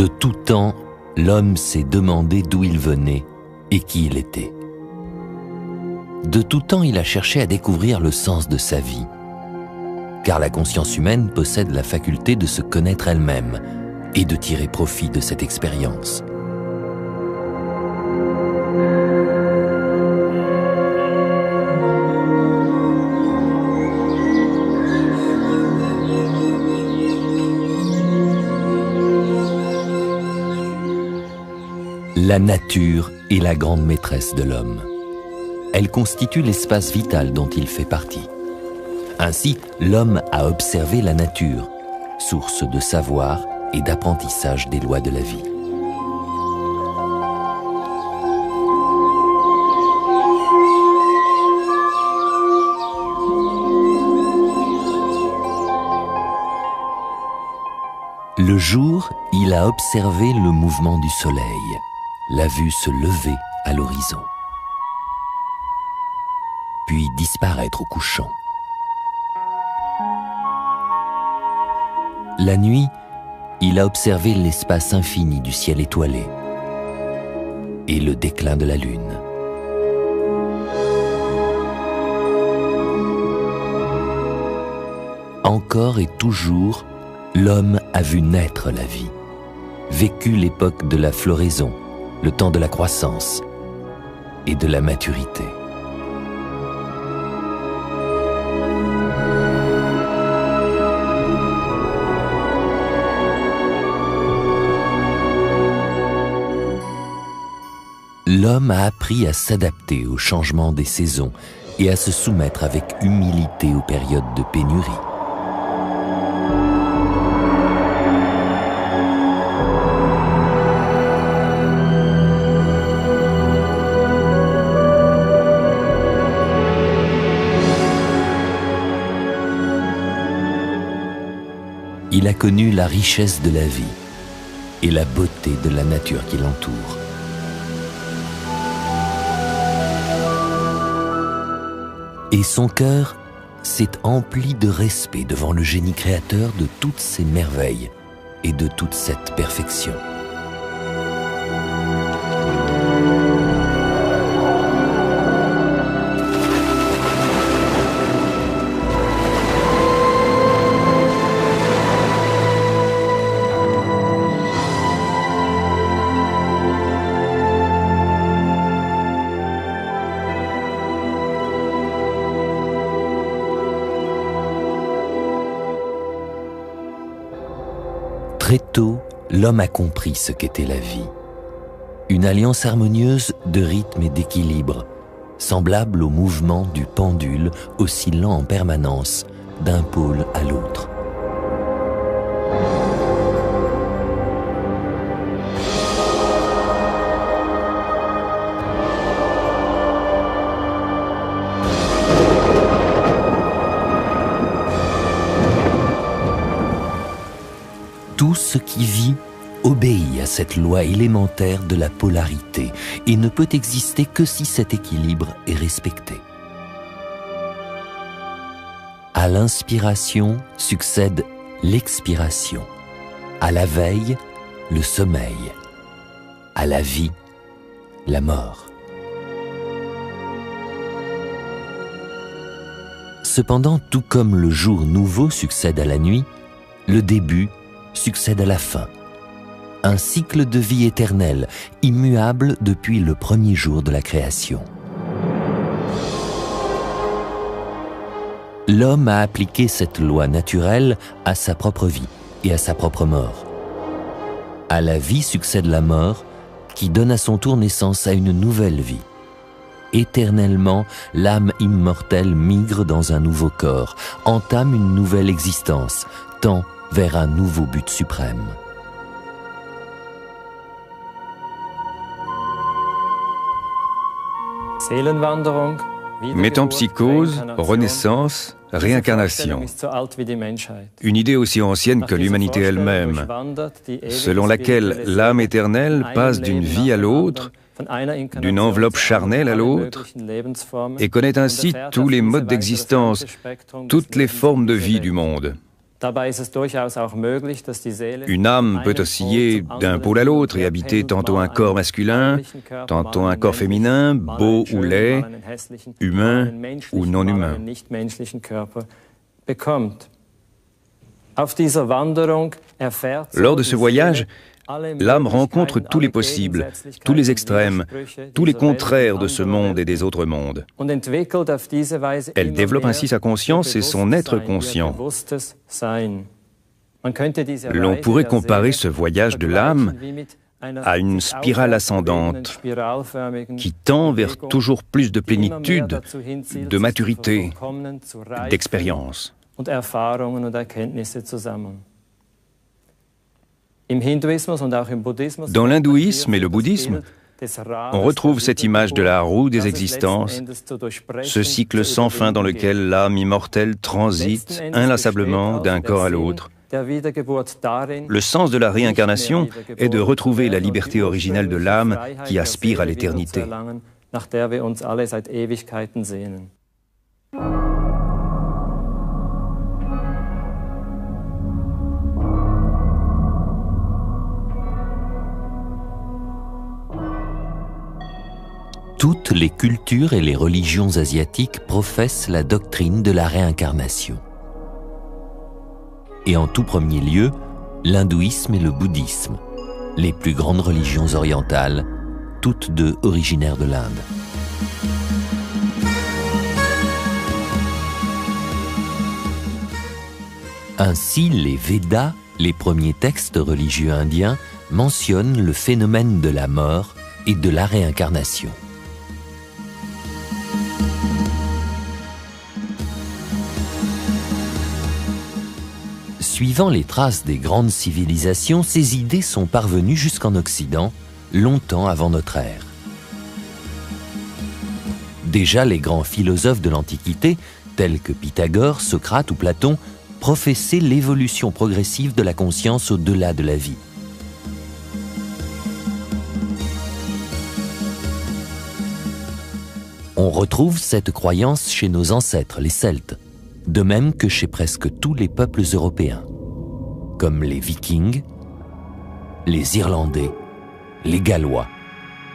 De tout temps, l'homme s'est demandé d'où il venait et qui il était. De tout temps, il a cherché à découvrir le sens de sa vie, car la conscience humaine possède la faculté de se connaître elle-même et de tirer profit de cette expérience. La nature est la grande maîtresse de l'homme. Elle constitue l'espace vital dont il fait partie. Ainsi, l'homme a observé la nature, source de savoir et d'apprentissage des lois de la vie. Le jour, il a observé le mouvement du soleil, l'a vu se lever à l'horizon, puis disparaître au couchant. La nuit, il a observé l'espace infini du ciel étoilé et le déclin de la lune. Encore et toujours, l'homme a vu naître la vie, vécu l'époque de la floraison, le temps de la croissance et de la maturité. L'homme a appris à s'adapter au changement des saisons et à se soumettre avec humilité aux périodes de pénurie. Il a connu la richesse de la vie et la beauté de la nature qui l'entoure. Et son cœur s'est empli de respect devant le génie créateur de toutes ces merveilles et de toute cette perfection. Très tôt, l'homme a compris ce qu'était la vie. Une alliance harmonieuse de rythme et d'équilibre, semblable au mouvement du pendule oscillant en permanence d'un pôle à l'autre. Tout ce qui vit obéit à cette loi élémentaire de la polarité et ne peut exister que si cet équilibre est respecté. À l'inspiration succède l'expiration, à la veille, le sommeil, à la vie, la mort. Cependant, tout comme le jour nouveau succède à la nuit, le début succède à la fin. Un cycle de vie éternel, immuable depuis le premier jour de la création. L'homme a appliqué cette loi naturelle à sa propre vie et à sa propre mort. À la vie succède la mort, qui donne à son tour naissance à une nouvelle vie. Éternellement, l'âme immortelle migre dans un nouveau corps, entame une nouvelle existence, tend vers un nouveau but suprême. Métempsychose, renaissance, réincarnation. Une idée aussi ancienne que l'humanité elle-même, selon laquelle l'âme éternelle passe d'une vie à l'autre, d'une enveloppe charnelle à l'autre, et connaît ainsi tous les modes d'existence, toutes les formes de vie du monde. Une âme peut osciller d'un pôle à l'autre et habiter tantôt un corps masculin, tantôt un corps féminin, beau ou laid, humain ou non humain. Lors de ce voyage, l'âme rencontre tous les possibles, tous les extrêmes, tous les contraires de ce monde et des autres mondes. Elle développe ainsi sa conscience et son être conscient. L'on pourrait comparer ce voyage de l'âme à une spirale ascendante qui tend vers toujours plus de plénitude, de maturité, d'expérience. Dans l'hindouisme et le bouddhisme, on retrouve cette image de la roue des existences, ce cycle sans fin dans lequel l'âme immortelle transite inlassablement d'un corps à l'autre. Le sens de la réincarnation est de retrouver la liberté originelle de l'âme qui aspire à l'éternité. Toutes les cultures et les religions asiatiques professent la doctrine de la réincarnation. Et en tout premier lieu, l'hindouisme et le bouddhisme, les plus grandes religions orientales, toutes deux originaires de l'Inde. Ainsi, les Védas, les premiers textes religieux indiens, mentionnent le phénomène de la mort et de la réincarnation. Suivant les traces des grandes civilisations, ces idées sont parvenues jusqu'en Occident, longtemps avant notre ère. Déjà, les grands philosophes de l'Antiquité, tels que Pythagore, Socrate ou Platon, professaient l'évolution progressive de la conscience au-delà de la vie. On retrouve cette croyance chez nos ancêtres, les Celtes, de même que chez presque tous les peuples européens, comme les Vikings, les Irlandais, les Gallois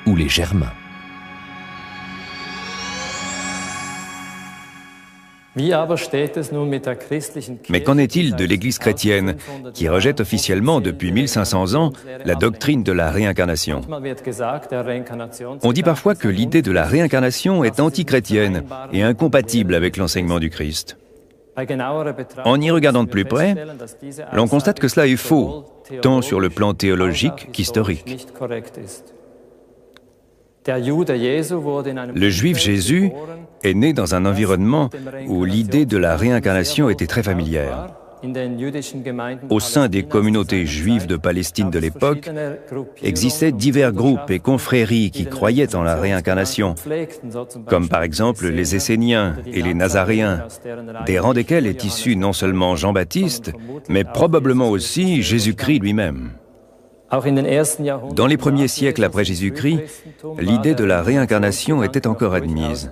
ou les Germains. Mais qu'en est-il de l'Église chrétienne, qui rejette officiellement depuis 1500 ans la doctrine de la réincarnation? On dit parfois que l'idée de la réincarnation est antichrétienne et incompatible avec l'enseignement du Christ. En y regardant de plus près, l'on constate que cela est faux, tant sur le plan théologique qu'historique. Le Juif Jésus est né dans un environnement où l'idée de la réincarnation était très familière. Au sein des communautés juives de Palestine de l'époque, existaient divers groupes et confréries qui croyaient en la réincarnation, comme par exemple les Esséniens et les Nazaréens, des rangs desquels est issu non seulement Jean-Baptiste, mais probablement aussi Jésus-Christ lui-même. Dans les premiers siècles après Jésus-Christ, l'idée de la réincarnation était encore admise.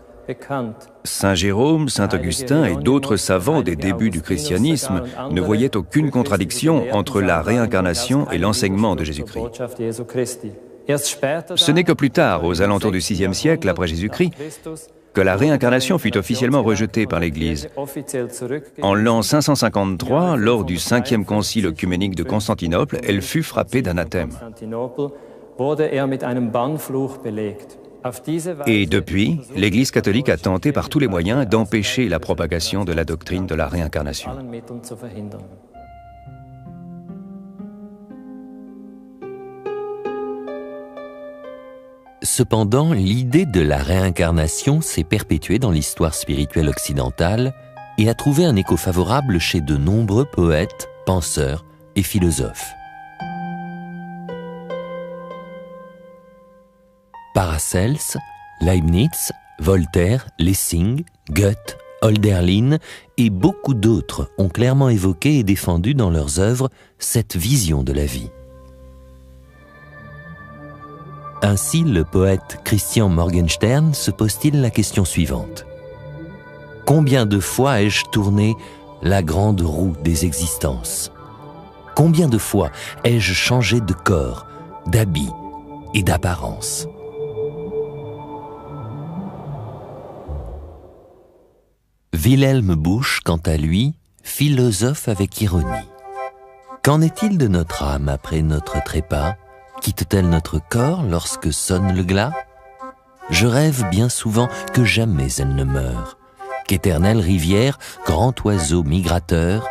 Saint Jérôme, Saint Augustin et d'autres savants des débuts du christianisme ne voyaient aucune contradiction entre la réincarnation et l'enseignement de Jésus-Christ. Ce n'est que plus tard, aux alentours du VIe siècle après Jésus-Christ, que la réincarnation fut officiellement rejetée par l'Église. En l'an 553, lors du 5e concile œcuménique de Constantinople, elle fut frappée d'anathème. Et depuis, l'Église catholique a tenté par tous les moyens d'empêcher la propagation de la doctrine de la réincarnation. Cependant, l'idée de la réincarnation s'est perpétuée dans l'histoire spirituelle occidentale et a trouvé un écho favorable chez de nombreux poètes, penseurs et philosophes. Paracels, Leibniz, Voltaire, Lessing, Goethe, Hölderlin et beaucoup d'autres ont clairement évoqué et défendu dans leurs œuvres cette vision de la vie. Ainsi, le poète Christian Morgenstern se pose-t-il la question suivante. Combien de fois ai-je tourné la grande roue des existences. Combien de fois ai-je changé de corps, d'habit et d'apparence? Wilhelm Busch, quant à lui, philosophe avec ironie. Qu'en est-il de notre âme après notre trépas? Quitte-t-elle notre corps lorsque sonne le glas? Je rêve bien souvent que jamais elle ne meure, qu'éternelle rivière, grand oiseau migrateur,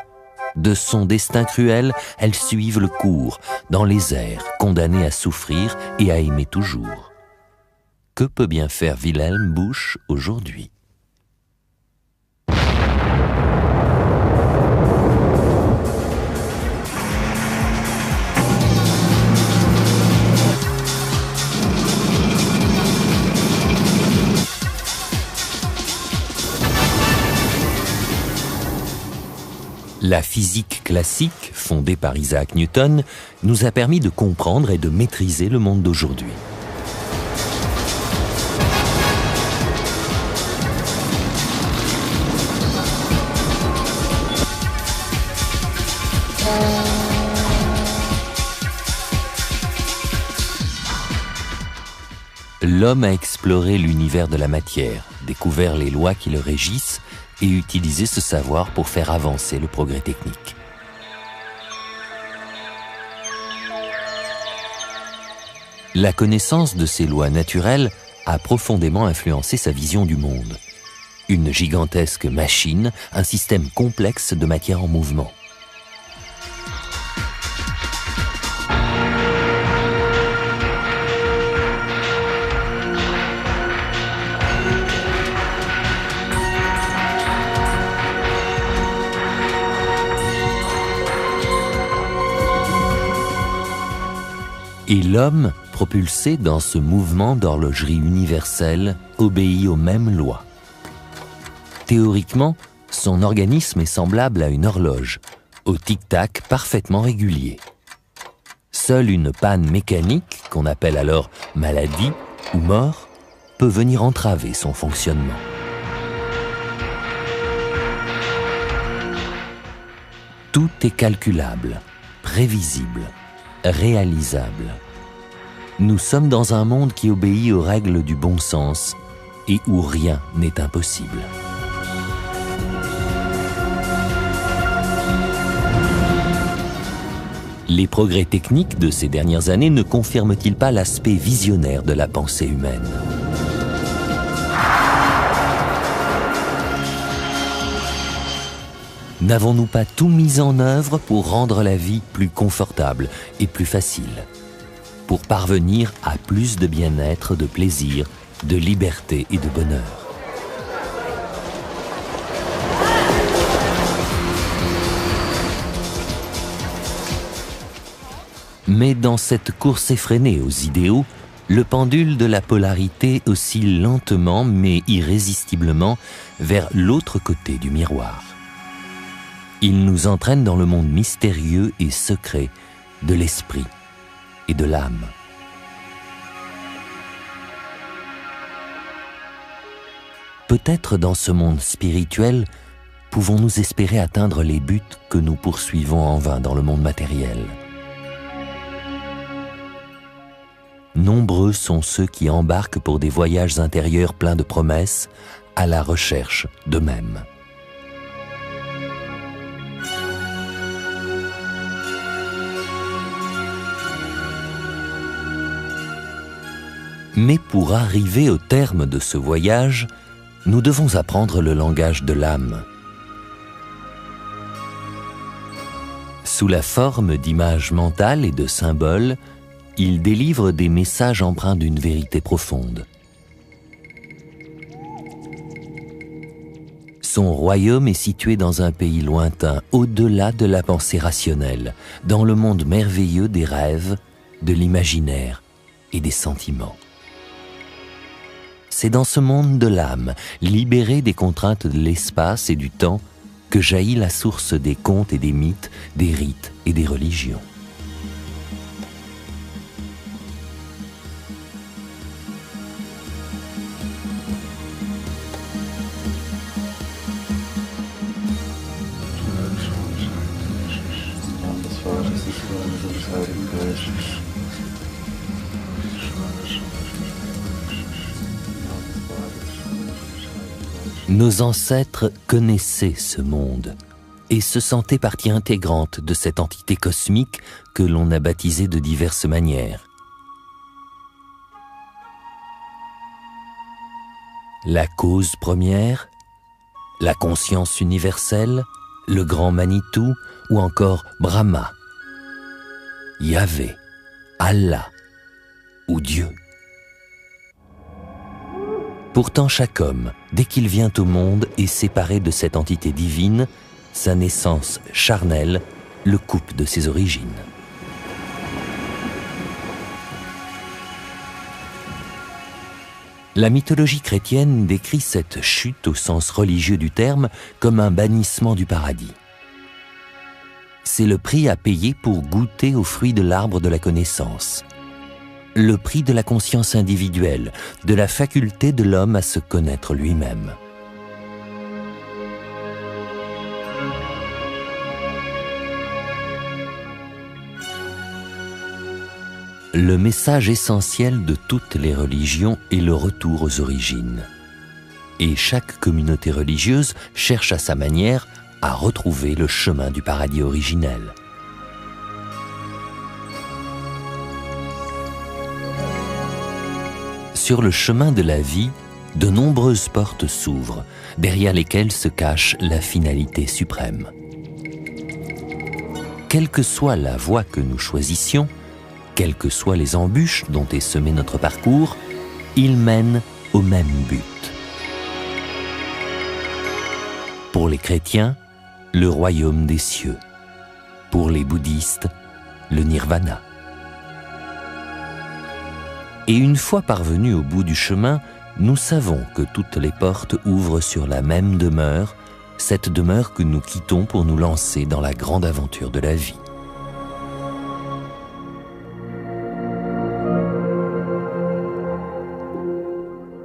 de son destin cruel, elle suive le cours, dans les airs, condamnée à souffrir et à aimer toujours. Que peut bien faire Wilhelm Busch aujourd'hui? La physique classique, fondée par Isaac Newton, nous a permis de comprendre et de maîtriser le monde d'aujourd'hui. L'homme a exploré l'univers de la matière, découvert les lois qui le régissent et utilisé ce savoir pour faire avancer le progrès technique. La connaissance de ces lois naturelles a profondément influencé sa vision du monde. Une gigantesque machine, un système complexe de matière en mouvement. Et l'homme, propulsé dans ce mouvement d'horlogerie universelle, obéit aux mêmes lois. Théoriquement, son organisme est semblable à une horloge, au tic-tac parfaitement régulier. Seule une panne mécanique, qu'on appelle alors maladie ou mort, peut venir entraver son fonctionnement. Tout est calculable, prévisible, réalisable. Nous sommes dans un monde qui obéit aux règles du bon sens et où rien n'est impossible. Les progrès techniques de ces dernières années ne confirment-ils pas l'aspect visionnaire de la pensée humaine? N'avons-nous pas tout mis en œuvre pour rendre la vie plus confortable et plus facile, pour parvenir à plus de bien-être, de plaisir, de liberté et de bonheur? Mais dans cette course effrénée aux idéaux, le pendule de la polarité oscille lentement mais irrésistiblement vers l'autre côté du miroir. Il nous entraîne dans le monde mystérieux et secret de l'esprit et de l'âme. Peut-être dans ce monde spirituel, pouvons-nous espérer atteindre les buts que nous poursuivons en vain dans le monde matériel. Nombreux sont ceux qui embarquent pour des voyages intérieurs pleins de promesses à la recherche d'eux-mêmes. Mais pour arriver au terme de ce voyage, nous devons apprendre le langage de l'âme. Sous la forme d'images mentales et de symboles, il délivre des messages empreints d'une vérité profonde. Son royaume est situé dans un pays lointain, au-delà de la pensée rationnelle, dans le monde merveilleux des rêves, de l'imaginaire et des sentiments. C'est dans ce monde de l'âme, libéré des contraintes de l'espace et du temps, que jaillit la source des contes et des mythes, des rites et des religions. Nos ancêtres connaissaient ce monde et se sentaient partie intégrante de cette entité cosmique que l'on a baptisée de diverses manières. La cause première, la conscience universelle, le grand Manitou ou encore Brahma, Yahvé, Allah ou Dieu. Pourtant, chaque homme, dès qu'il vient au monde, est séparé de cette entité divine, sa naissance charnelle le coupe de ses origines. La mythologie chrétienne décrit cette chute au sens religieux du terme comme un bannissement du paradis. C'est le prix à payer pour goûter aux fruits de l'arbre de la connaissance. Le prix de la conscience individuelle, de la faculté de l'homme à se connaître lui-même. Le message essentiel de toutes les religions est le retour aux origines. Et chaque communauté religieuse cherche à sa manière à retrouver le chemin du paradis originel. Sur le chemin de la vie, de nombreuses portes s'ouvrent, derrière lesquelles se cache la finalité suprême. Quelle que soit la voie que nous choisissions, quelles que soient les embûches dont est semé notre parcours, il mène au même but. Pour les chrétiens, le royaume des cieux. Pour les bouddhistes, le nirvana. Et une fois parvenus au bout du chemin, nous savons que toutes les portes ouvrent sur la même demeure, cette demeure que nous quittons pour nous lancer dans la grande aventure de la vie.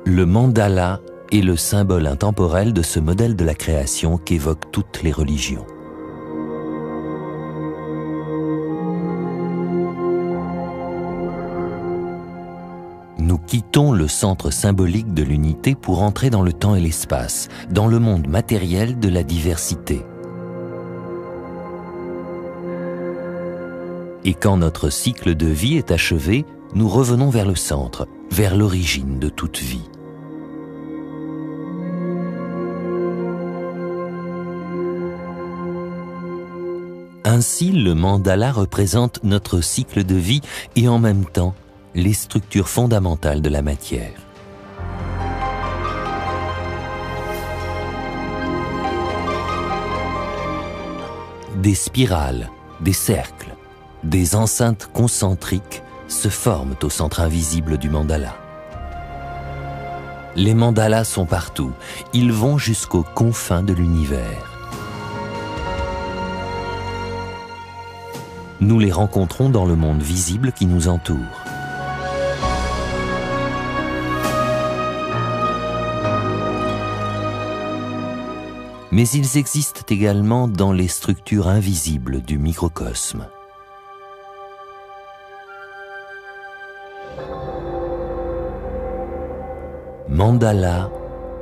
Le mandala est le symbole intemporel de ce modèle de la création qu'évoquent toutes les religions. Nous quittons le centre symbolique de l'unité pour entrer dans le temps et l'espace, dans le monde matériel de la diversité. Et quand notre cycle de vie est achevé, nous revenons vers le centre, vers l'origine de toute vie. Ainsi, le mandala représente notre cycle de vie et en même temps les structures fondamentales de la matière. Des spirales, des cercles, des enceintes concentriques se forment au centre invisible du mandala. Les mandalas sont partout, ils vont jusqu'aux confins de l'univers. Nous les rencontrons dans le monde visible qui nous entoure. Mais ils existent également dans les structures invisibles du microcosme. Mandala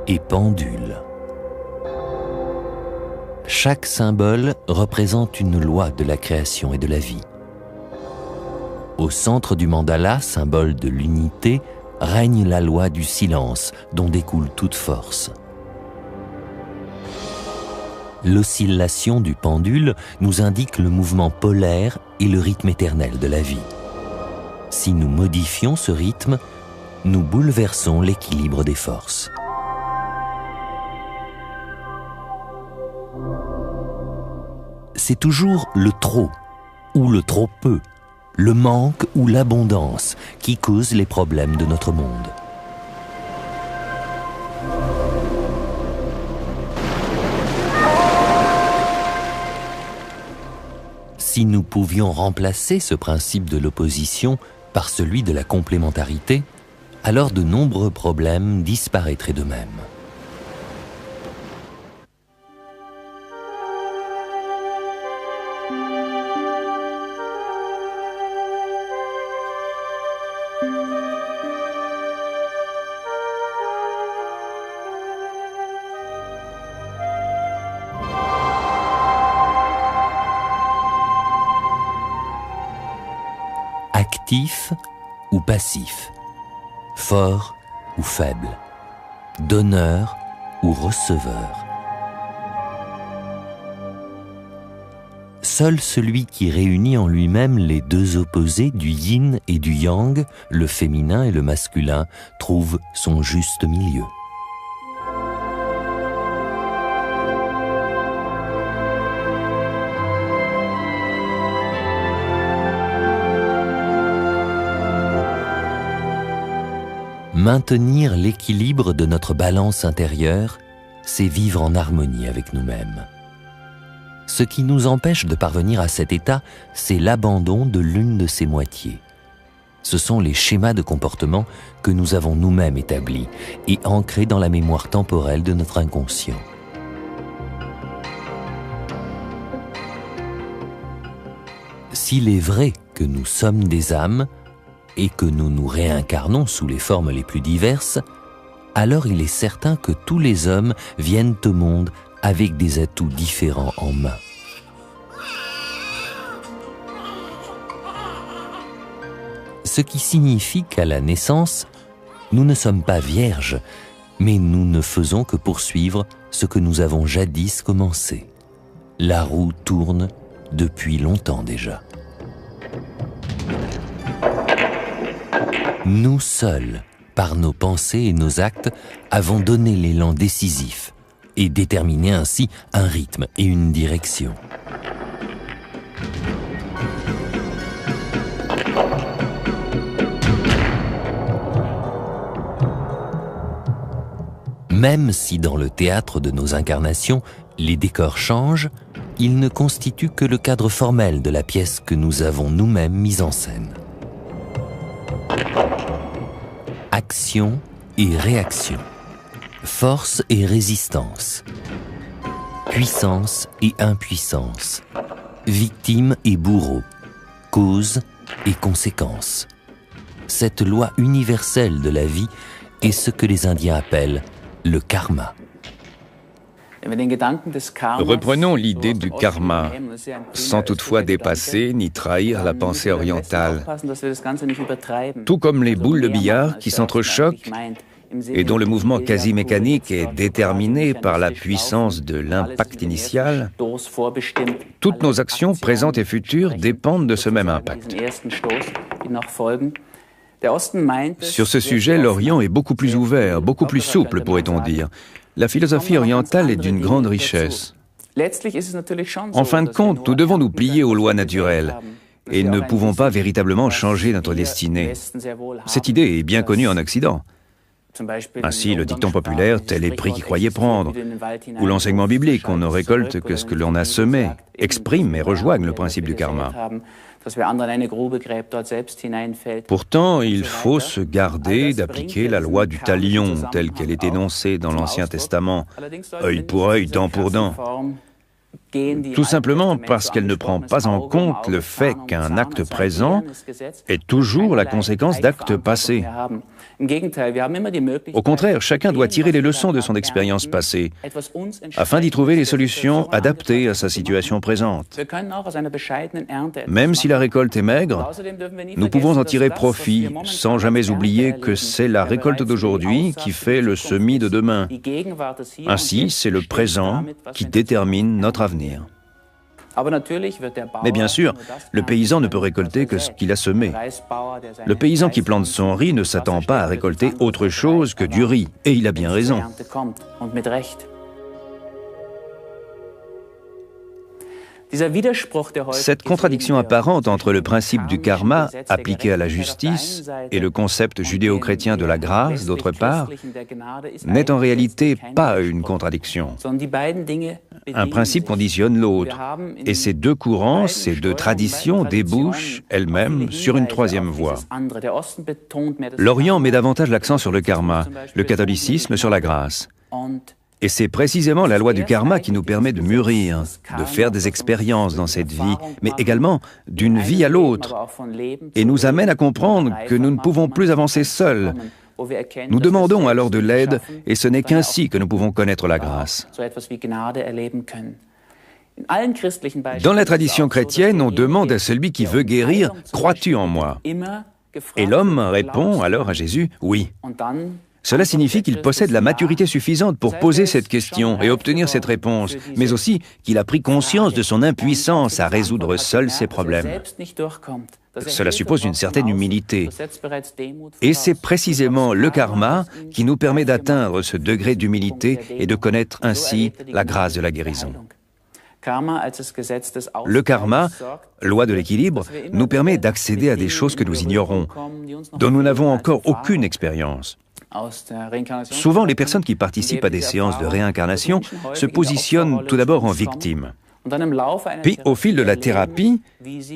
et pendule. Chaque symbole représente une loi de la création et de la vie. Au centre du mandala, symbole de l'unité, règne la loi du silence dont découle toute force. L'oscillation du pendule nous indique le mouvement polaire et le rythme éternel de la vie. Si nous modifions ce rythme, nous bouleversons l'équilibre des forces. C'est toujours le trop ou le trop peu, le manque ou l'abondance qui causent les problèmes de notre monde. Si nous pouvions remplacer ce principe de l'opposition par celui de la complémentarité, alors de nombreux problèmes disparaîtraient d'eux-mêmes. actif ou passif, fort ou faible, donneur ou receveur. Seul celui qui réunit en lui-même les deux opposés du yin et du yang, le féminin et le masculin, trouve son juste milieu. Maintenir l'équilibre de notre balance intérieure, c'est vivre en harmonie avec nous-mêmes. Ce qui nous empêche de parvenir à cet état, c'est l'abandon de l'une de ses moitiés. Ce sont les schémas de comportement que nous avons nous-mêmes établis et ancrés dans la mémoire temporelle de notre inconscient. S'il est vrai que nous sommes des âmes et que nous nous réincarnons sous les formes les plus diverses, alors il est certain que tous les hommes viennent au monde avec des atouts différents en main. Ce qui signifie qu'à la naissance, nous ne sommes pas vierges, mais nous ne faisons que poursuivre ce que nous avons jadis commencé. La roue tourne depuis longtemps déjà. Nous seuls, par nos pensées et nos actes, avons donné l'élan décisif et déterminé ainsi un rythme et une direction. Même si dans le théâtre de nos incarnations, les décors changent, ils ne constituent que le cadre formel de la pièce que nous avons nous-mêmes mise en scène. Action et réaction, force et résistance, puissance et impuissance, victime et bourreau, cause et conséquence. Cette loi universelle de la vie est ce que les Indiens appellent le karma. Reprenons l'idée du karma, sans toutefois dépasser ni trahir la pensée orientale. Tout comme les boules de billard qui s'entrechoquent et dont le mouvement quasi mécanique est déterminé par la puissance de l'impact initial, toutes nos actions présentes et futures dépendent de ce même impact. Sur ce sujet, l'Orient est beaucoup plus ouvert, beaucoup plus souple, pourrait-on dire. La philosophie orientale est d'une grande richesse. En fin de compte, nous devons nous plier aux lois naturelles et ne pouvons pas véritablement changer notre destinée. Cette idée est bien connue en Occident. Ainsi, le dicton populaire « tel est pris qui croyait prendre » ou l'enseignement biblique « on ne récolte que ce que l'on a semé » exprime et rejoignent le principe du karma. Pourtant, il faut se garder d'appliquer la loi du talion telle qu'elle est énoncée dans l'Ancien Testament, œil pour œil, dent pour dent. Tout simplement parce qu'elle ne prend pas en compte le fait qu'un acte présent est toujours la conséquence d'actes passés. Au contraire, chacun doit tirer les leçons de son expérience passée afin d'y trouver les solutions adaptées à sa situation présente. Même si la récolte est maigre, nous pouvons en tirer profit sans jamais oublier que c'est la récolte d'aujourd'hui qui fait le semis de demain. Ainsi, c'est le présent qui détermine notre avenir. Mais bien sûr, le paysan ne peut récolter que ce qu'il a semé. Le paysan qui plante son riz ne s'attend pas à récolter autre chose que du riz, et il a bien raison. Cette contradiction apparente entre le principe du karma appliqué à la justice et le concept judéo-chrétien de la grâce, d'autre part, n'est en réalité pas une contradiction. Un principe conditionne l'autre, et ces deux courants, ces deux traditions débouchent elles-mêmes sur une troisième voie. L'Orient met davantage l'accent sur le karma, le catholicisme sur la grâce. Et c'est précisément la loi du karma qui nous permet de mûrir, de faire des expériences dans cette vie, mais également d'une vie à l'autre, et nous amène à comprendre que nous ne pouvons plus avancer seuls. Nous demandons alors de l'aide, et ce n'est qu'ainsi que nous pouvons connaître la grâce. Dans la tradition chrétienne, on demande à celui qui veut guérir, « Crois-tu en moi ?» Et l'homme répond alors à Jésus, « Oui ». Cela signifie qu'il possède la maturité suffisante pour poser cette question et obtenir cette réponse, mais aussi qu'il a pris conscience de son impuissance à résoudre seul ses problèmes. Cela suppose une certaine humilité. Et c'est précisément le karma qui nous permet d'atteindre ce degré d'humilité et de connaître ainsi la grâce de la guérison. Le karma, loi de l'équilibre, nous permet d'accéder à des choses que nous ignorons, dont nous n'avons encore aucune expérience. Souvent, les personnes qui participent à des séances de réincarnation se positionnent tout d'abord en victime. Puis, au fil de la thérapie,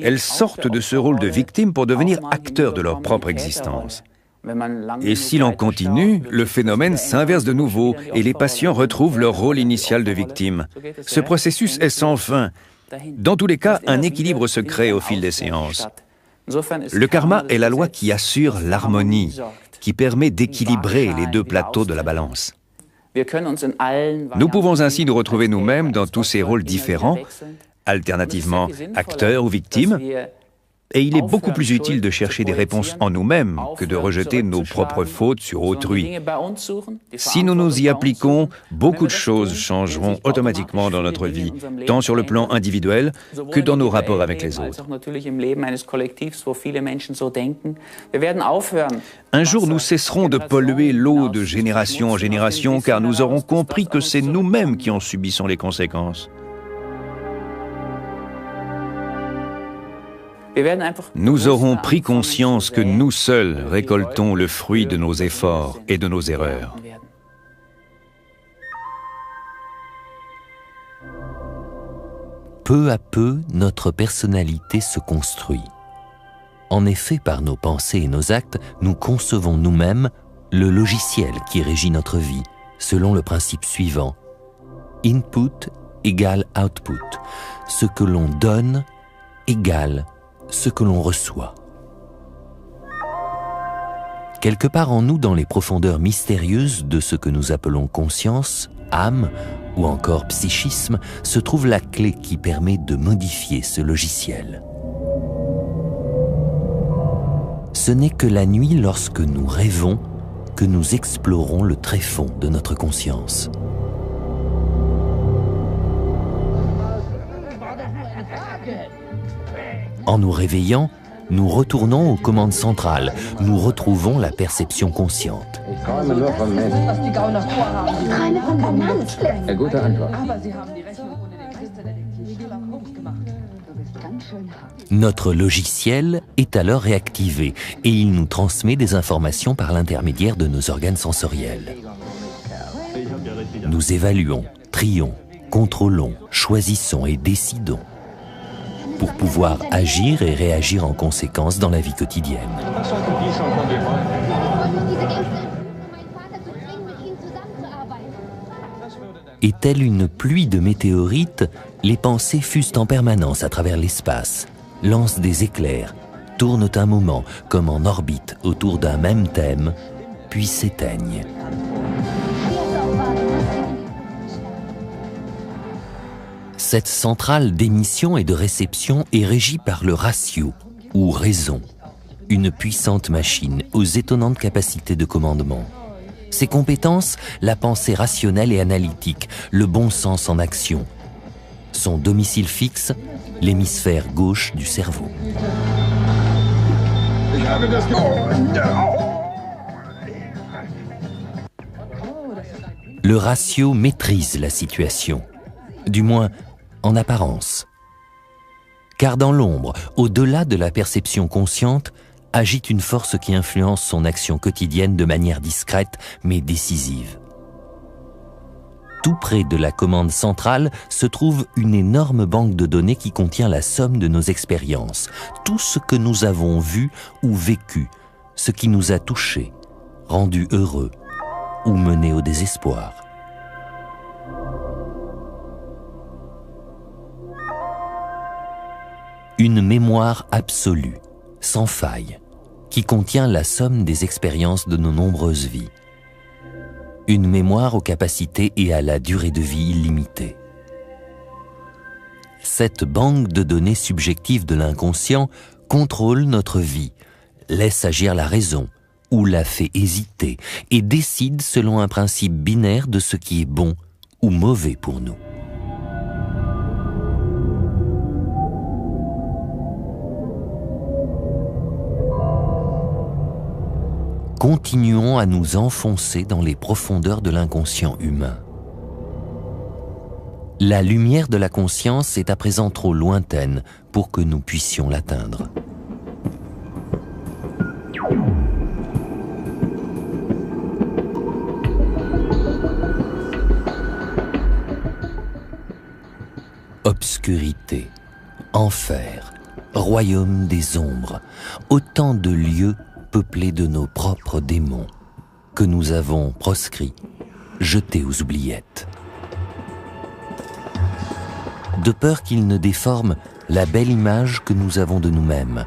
elles sortent de ce rôle de victime pour devenir acteurs de leur propre existence. Et si l'on continue, le phénomène s'inverse de nouveau et les patients retrouvent leur rôle initial de victime. Ce processus est sans fin. Dans tous les cas, un équilibre se crée au fil des séances. Le karma est la loi qui assure l'harmonie, qui permet d'équilibrer les deux plateaux de la balance. Nous pouvons ainsi nous retrouver nous-mêmes dans tous ces rôles différents, alternativement acteurs ou victimes, et il est beaucoup plus utile de chercher des réponses en nous-mêmes que de rejeter nos propres fautes sur autrui. Si nous nous y appliquons, beaucoup de choses changeront automatiquement dans notre vie, tant sur le plan individuel que dans nos rapports avec les autres. Un jour, nous cesserons de polluer l'eau de génération en génération car nous aurons compris que c'est nous-mêmes qui en subissons les conséquences. Nous aurons pris conscience que nous seuls récoltons le fruit de nos efforts et de nos erreurs. Peu à peu, notre personnalité se construit. En effet, par nos pensées et nos actes, nous concevons nous-mêmes le logiciel qui régit notre vie, selon le principe suivant. Input égale output. Ce que l'on donne égale ce que l'on reçoit. Quelque part en nous, dans les profondeurs mystérieuses de ce que nous appelons conscience, âme ou encore psychisme, se trouve la clé qui permet de modifier ce logiciel. Ce n'est que la nuit, lorsque nous rêvons, que nous explorons le tréfonds de notre conscience. En nous réveillant, nous retournons aux commandes centrales. Nous retrouvons la perception consciente. Notre logiciel est alors réactivé et il nous transmet des informations par l'intermédiaire de nos organes sensoriels. Nous évaluons, trions, contrôlons, choisissons et décidons pour pouvoir agir et réagir en conséquence dans la vie quotidienne. Et telle une pluie de météorites, les pensées fusent en permanence à travers l'espace, lancent des éclairs, tournent un moment comme en orbite autour d'un même thème, puis s'éteignent. Cette centrale d'émission et de réception est régie par le ratio, ou raison, une puissante machine aux étonnantes capacités de commandement. Ses compétences, la pensée rationnelle et analytique, le bon sens en action. Son domicile fixe, l'hémisphère gauche du cerveau. Le ratio maîtrise la situation, du moins en apparence. Car dans l'ombre, au-delà de la perception consciente, agite une force qui influence son action quotidienne de manière discrète mais décisive. Tout près de la commande centrale se trouve une énorme banque de données qui contient la somme de nos expériences, tout ce que nous avons vu ou vécu, ce qui nous a touchés, rendus heureux ou menés au désespoir. Une mémoire absolue, sans faille, qui contient la somme des expériences de nos nombreuses vies. Une mémoire aux capacités et à la durée de vie illimitée. Cette banque de données subjectives de l'inconscient contrôle notre vie, laisse agir la raison ou la fait hésiter et décide selon un principe binaire de ce qui est bon ou mauvais pour nous. Continuons à nous enfoncer dans les profondeurs de l'inconscient humain. La lumière de la conscience est à présent trop lointaine pour que nous puissions l'atteindre. Obscurité, enfer, royaume des ombres, autant de lieux peuplés de nos propres démons que nous avons proscrits, jetés aux oubliettes. De peur qu'ils ne déforment la belle image que nous avons de nous-mêmes,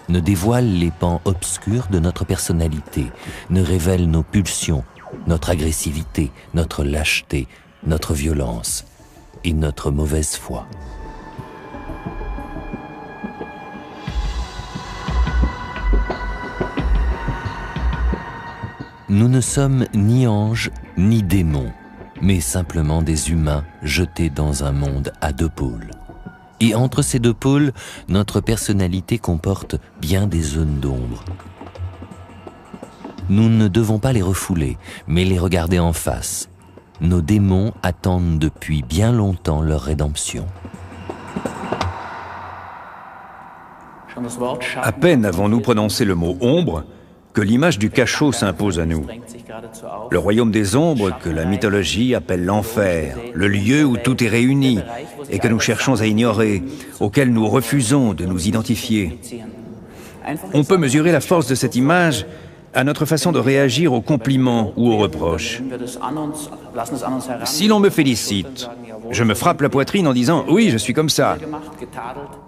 ne dévoilent les pans obscurs de notre personnalité, ne révèlent nos pulsions, notre agressivité, notre lâcheté, notre violence et notre mauvaise foi. Nous ne sommes ni anges ni démons, mais simplement des humains jetés dans un monde à deux pôles. Et entre ces deux pôles, notre personnalité comporte bien des zones d'ombre. Nous ne devons pas les refouler, mais les regarder en face. Nos démons attendent depuis bien longtemps leur rédemption. À peine avons-nous prononcé le mot « ombre », que l'image du cachot s'impose à nous. Le royaume des ombres que la mythologie appelle l'enfer, le lieu où tout est réuni et que nous cherchons à ignorer, auquel nous refusons de nous identifier. On peut mesurer la force de cette image à notre façon de réagir aux compliments ou aux reproches. Si l'on me félicite, je me frappe la poitrine en disant « oui, je suis comme ça ».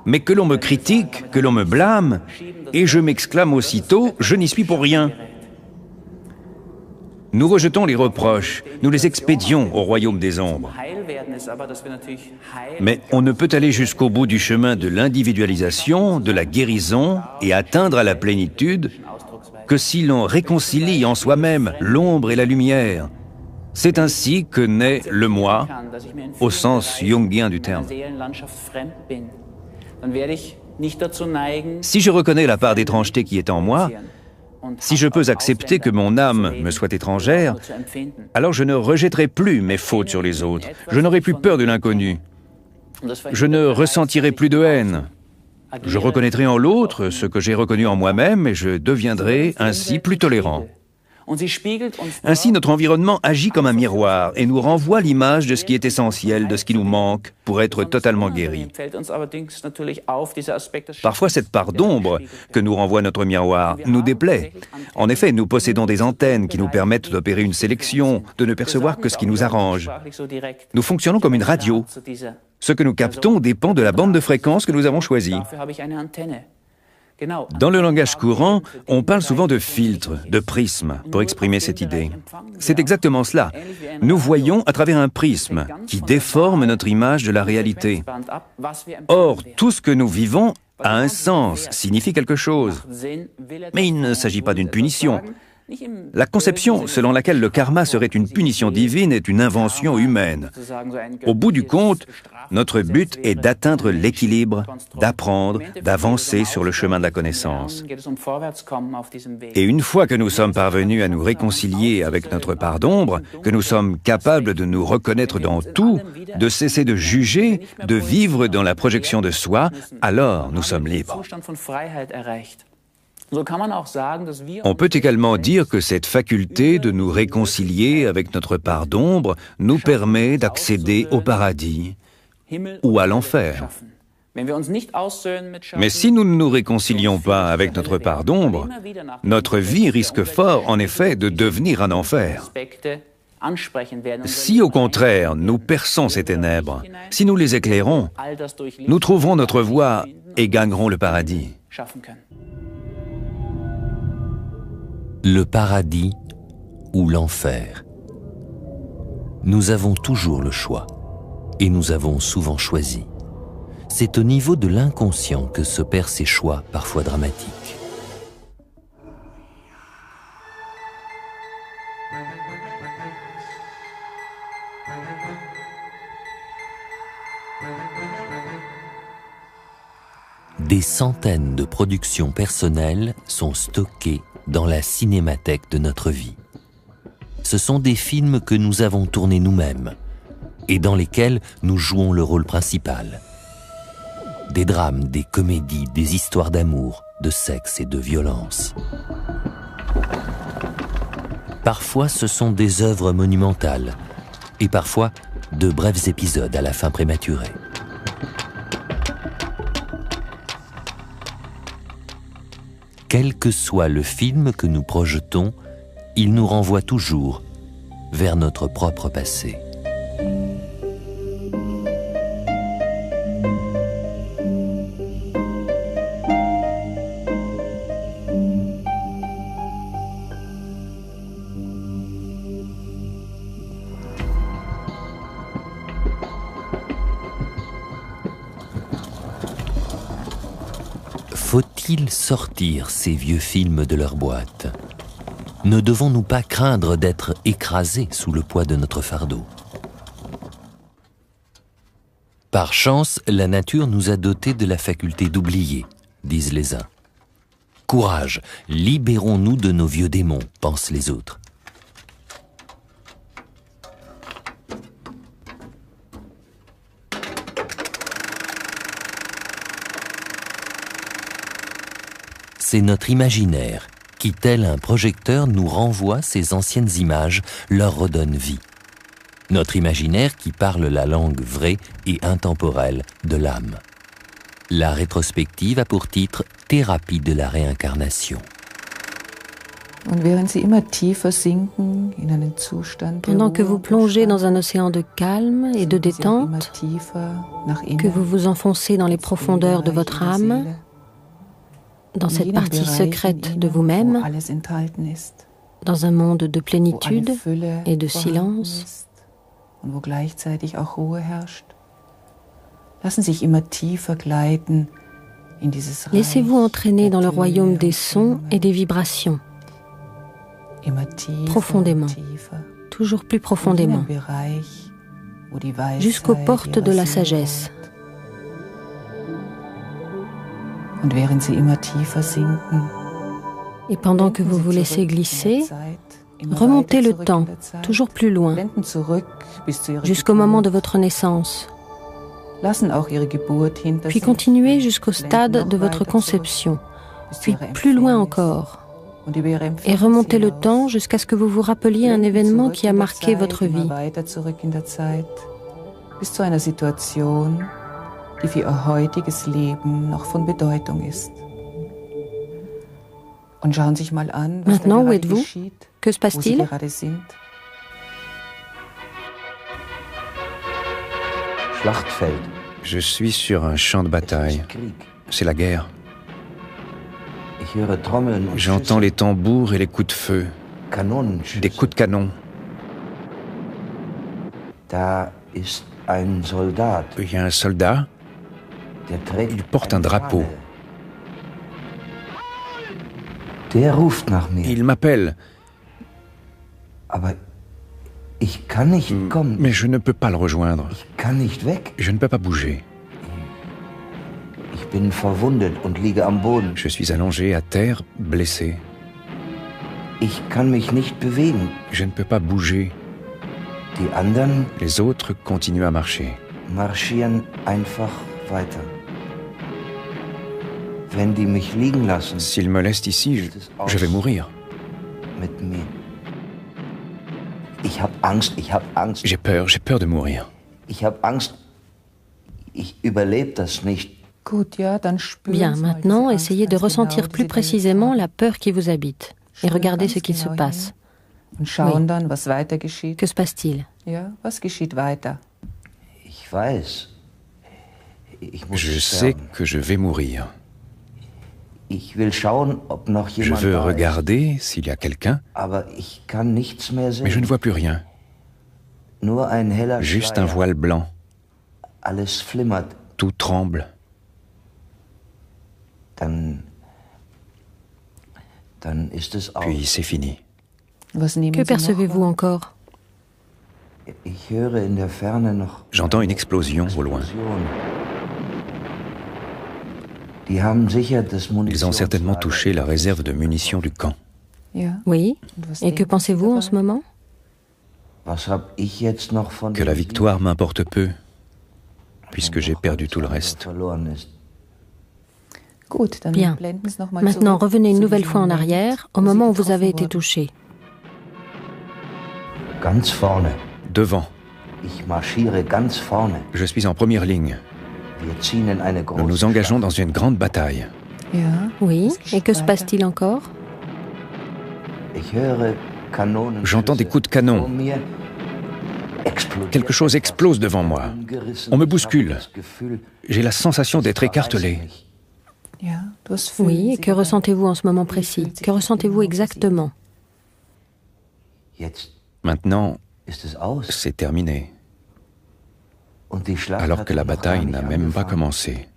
Mais que l'on me critique, que l'on me blâme, et je m'exclame aussitôt « je n'y suis pour rien ». Nous rejetons les reproches, nous les expédions au royaume des ombres. Mais on ne peut aller jusqu'au bout du chemin de l'individualisation, de la guérison et atteindre à la plénitude que si l'on réconcilie en soi-même l'ombre et la lumière. C'est ainsi que naît le moi, au sens jungien du terme. Si je reconnais la part d'étrangeté qui est en moi, si je peux accepter que mon âme me soit étrangère, alors je ne rejetterai plus mes fautes sur les autres. Je n'aurai plus peur de l'inconnu. Je ne ressentirai plus de haine. Je reconnaîtrai en l'autre ce que j'ai reconnu en moi-même et je deviendrai ainsi plus tolérant. Ainsi, notre environnement agit comme un miroir et nous renvoie l'image de ce qui est essentiel, de ce qui nous manque pour être totalement guéri. Parfois, cette part d'ombre que nous renvoie notre miroir nous déplaît. En effet, nous possédons des antennes qui nous permettent d'opérer une sélection, de ne percevoir que ce qui nous arrange. Nous fonctionnons comme une radio. Ce que nous captons dépend de la bande de fréquence que nous avons choisie. Dans le langage courant, on parle souvent de filtre, de prisme, pour exprimer cette idée. C'est exactement cela. Nous voyons à travers un prisme qui déforme notre image de la réalité. Or, tout ce que nous vivons a un sens, signifie quelque chose. Mais il ne s'agit pas d'une punition. La conception selon laquelle le karma serait une punition divine est une invention humaine. Au bout du compte, notre but est d'atteindre l'équilibre, d'apprendre, d'avancer sur le chemin de la connaissance. Et une fois que nous sommes parvenus à nous réconcilier avec notre part d'ombre, que nous sommes capables de nous reconnaître dans tout, de cesser de juger, de vivre dans la projection de soi, alors nous sommes libres. On peut également dire que cette faculté de nous réconcilier avec notre part d'ombre nous permet d'accéder au paradis ou à l'enfer. Mais si nous ne nous réconcilions pas avec notre part d'ombre, notre vie risque fort, en effet, de devenir un enfer. Si, au contraire, nous perçons ces ténèbres, si nous les éclairons, nous trouverons notre voie et gagnerons le paradis. Le paradis ou l'enfer. Nous avons toujours le choix, et nous avons souvent choisi. C'est au niveau de l'inconscient que s'opèrent ces choix parfois dramatiques. Des centaines de productions personnelles sont stockées dans la cinémathèque de notre vie. Ce sont des films que nous avons tournés nous-mêmes et dans lesquels nous jouons le rôle principal. Des drames, des comédies, des histoires d'amour, de sexe et de violence. Parfois, ce sont des œuvres monumentales et parfois de brefs épisodes à la fin prématurée. Quel que soit le film que nous projetons, il nous renvoie toujours vers notre propre passé. Faut-il sortir ces vieux films de leur boîte? Ne devons-nous pas craindre d'être écrasés sous le poids de notre fardeau? Par chance, la nature nous a dotés de la faculté d'oublier, disent les uns. Courage, libérons-nous de nos vieux démons, pensent les autres. C'est notre imaginaire qui, tel un projecteur, nous renvoie ces anciennes images, leur redonne vie. Notre imaginaire qui parle la langue vraie et intemporelle de l'âme. La rétrospective a pour titre « Thérapie de la réincarnation ». Pendant que vous plongez dans un océan de calme et de détente, que vous vous enfoncez dans les profondeurs de votre âme, dans cette partie secrète de vous-même, dans un monde de plénitude et de silence, laissez-vous entraîner dans le royaume des sons et des vibrations, profondément, toujours plus profondément, jusqu'aux portes de la sagesse. Et pendant que vous vous laissez glisser, remontez le temps, toujours plus loin, jusqu'au moment de votre naissance, puis continuez jusqu'au stade de votre conception, puis plus loin encore, et remontez le temps jusqu'à ce que vous vous rappeliez un événement qui a marqué votre vie. Die für ihr heutiges Leben noch von Bedeutung ist. Und schauen Sie sich mal an, was da gerade geschieht, que se passe-t-il? Wo Sie gerade sind. Schlachtfeld. Je suis sur un champ de bataille. C'est la guerre. J'entends les tambours et les coups de feu, des coups de canon. Il y a un soldat. Il porte un drapeau. Il m'appelle. Mais je ne peux pas le rejoindre. Je ne peux pas bouger. Je suis allongé à terre, blessé. Je ne peux pas bouger. Les autres continuent à marcher. S'ils me laissent ici, je vais mourir. J'ai peur de mourir. Bien, maintenant, essayez de ressentir plus précisément la peur qui vous habite et regardez ce qui se passe. Oui. Que se passe-t-il? Je sais que je vais mourir. Je veux regarder s'il y a quelqu'un, mais je ne vois plus rien. Juste un voile blanc. tout tremble. Puis c'est fini. Que percevez-vous encore? J'entends une explosion au loin. Ils ont certainement touché la réserve de munitions du camp. Oui. Et que pensez-vous en ce moment? Que la victoire m'importe peu, puisque j'ai perdu tout le reste. Bien. Maintenant, revenez une nouvelle fois en arrière, au moment où vous avez été touché. Devant. Je suis en première ligne. Nous nous engageons dans une grande bataille. Oui. Et que se passe-t-il encore? J'entends des coups de canon. Quelque chose explose devant moi. On me bouscule. J'ai la sensation d'être écartelé. Oui, et que ressentez-vous en ce moment précis? Que ressentez-vous exactement? Maintenant, c'est terminé. Alors que la bataille n'a même pas commencé.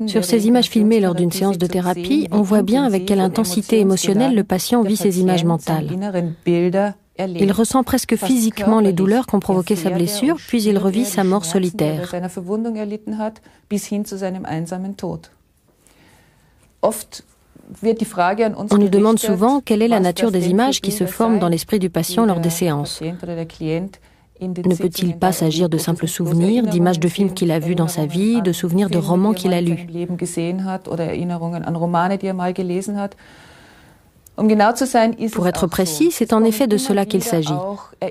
Sur ces images filmées lors d'une séance de thérapie, on voit bien avec quelle intensité émotionnelle le patient vit ces images mentales. Il ressent presque physiquement les douleurs qu'ont provoqué sa blessure, puis il revit sa mort solitaire. On nous demande souvent quelle est la nature des images qui se forment dans l'esprit du patient lors des séances. Ne peut-il pas s'agir de simples souvenirs, d'images de films qu'il a vus dans sa vie, de souvenirs de romans qu'il a lus? Pour être précis, c'est en effet de cela qu'il s'agit.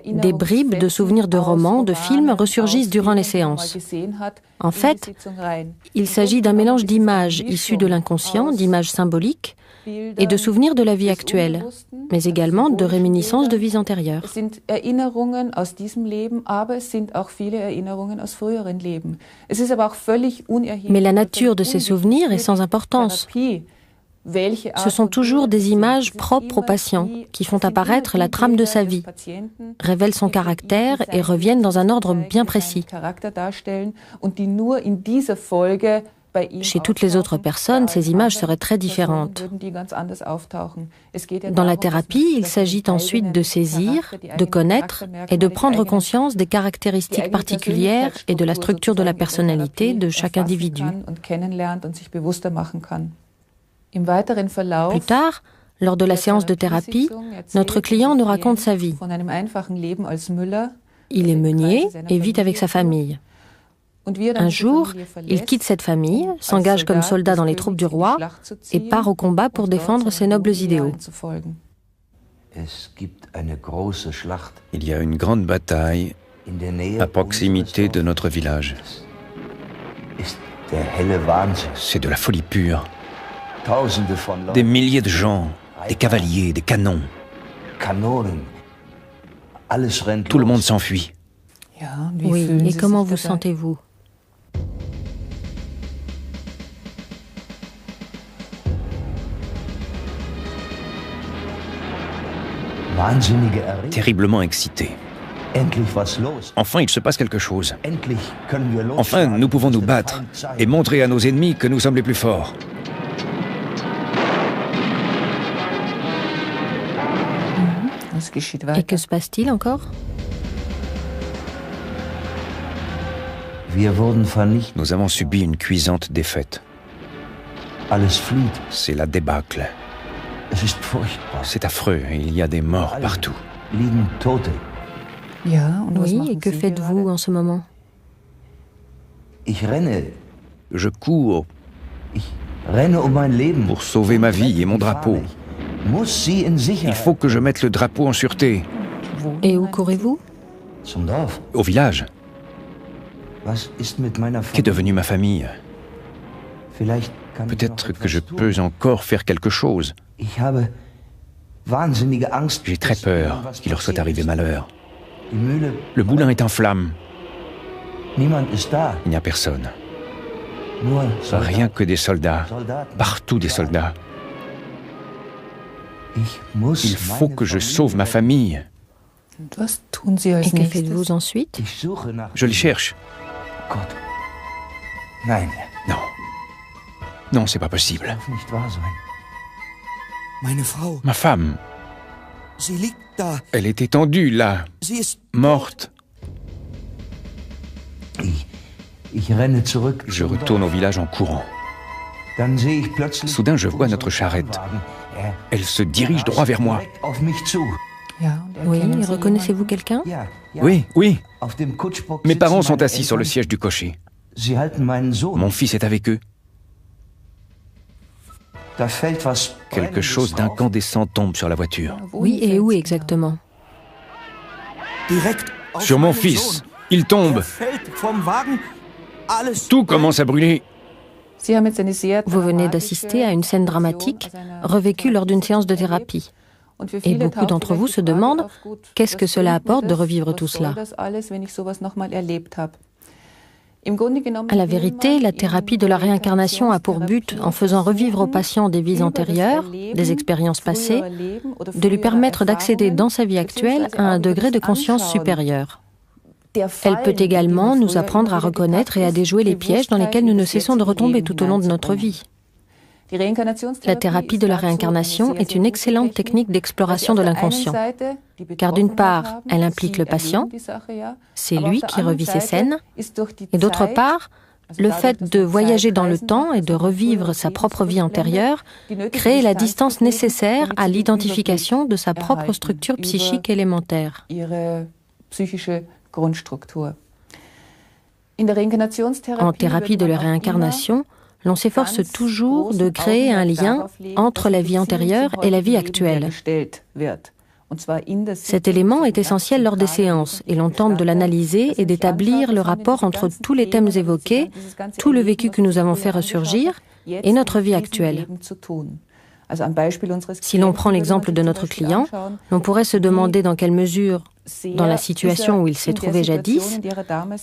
Des bribes de souvenirs de romans, de films ressurgissent durant les séances. En fait, il s'agit d'un mélange d'images issues de l'inconscient, d'images symboliques, et de souvenirs de la vie actuelle, mais également de réminiscences de vies antérieures. Mais la nature de ces souvenirs est sans importance. Ce sont toujours des images propres au patient qui font apparaître la trame de sa vie, révèlent son caractère et reviennent dans un ordre bien précis. Chez toutes les autres personnes, ces images seraient très différentes. Dans la thérapie, il s'agit ensuite de saisir, de connaître et de prendre conscience des caractéristiques particulières et de la structure de la personnalité de chaque individu. Plus tard, lors de la séance de thérapie, notre client nous raconte sa vie. Il est meunier et vit avec sa famille. Un jour, il quitte cette famille, s'engage comme soldat dans les troupes du roi et part au combat pour défendre ses nobles idéaux. Il y a une grande bataille à proximité de notre village. C'est de la folie pure. Des milliers de gens, des cavaliers, des canons. Tout le monde s'enfuit. Oui, et comment vous sentez-vous? Terriblement excité. Enfin, il se passe quelque chose. Enfin, nous pouvons nous battre et montrer à nos ennemis que nous sommes les plus forts. Et que se passe-t-il encore? Nous avons subi une cuisante défaite. C'est la débâcle. C'est affreux, il y a des morts partout. Oui, et que faites-vous en ce moment? Je cours pour sauver ma vie et mon drapeau. Il faut que je mette le drapeau en sûreté. Et où courez-vous? Au village. Qu'est devenue ma famille? Peut-être que je peux encore faire quelque chose. J'ai très peur qu'il leur soit arrivé malheur. Le moulin est en flammes. Il n'y a personne. Rien que des soldats. Partout des soldats. Il faut que je sauve ma famille. Et que faites-vous ensuite? Je les cherche. Non. Non, c'est pas possible. Ma femme. Elle est étendue, là. Morte. Je retourne au village en courant. Soudain, je vois notre charrette. Elle se dirige droit vers moi. Oui, reconnaissez-vous quelqu'un? Oui, oui. Mes parents sont assis sur le siège du cocher. Mon fils est avec eux. Quelque chose d'incandescent tombe sur la voiture. Oui, et où exactement? Sur mon fils. Il tombe. Tout commence à brûler. Vous venez d'assister à une scène dramatique revécue lors d'une séance de thérapie. Et beaucoup d'entre vous se demandent qu'est-ce que cela apporte de revivre tout cela. À la vérité, la thérapie de la réincarnation a pour but, en faisant revivre au patient des vies antérieures, des expériences passées, de lui permettre d'accéder dans sa vie actuelle à un degré de conscience supérieur. Elle peut également nous apprendre à reconnaître et à déjouer les pièges dans lesquels nous ne cessons de retomber tout au long de notre vie. La thérapie de la réincarnation est une excellente technique d'exploration de l'inconscient, car d'une part, elle implique le patient, c'est lui qui revit ces scènes, et d'autre part, le fait de voyager dans le temps et de revivre sa propre vie antérieure crée la distance nécessaire à l'identification de sa propre structure psychique élémentaire. En thérapie de la réincarnation, l'on s'efforce toujours de créer un lien entre la vie antérieure et la vie actuelle. Cet élément est essentiel lors des séances et l'on tente de l'analyser et d'établir le rapport entre tous les thèmes évoqués, tout le vécu que nous avons fait ressurgir et notre vie actuelle. Si l'on prend l'exemple de notre client, l'on pourrait se demander dans quelle mesure, dans la situation où il s'est trouvé jadis,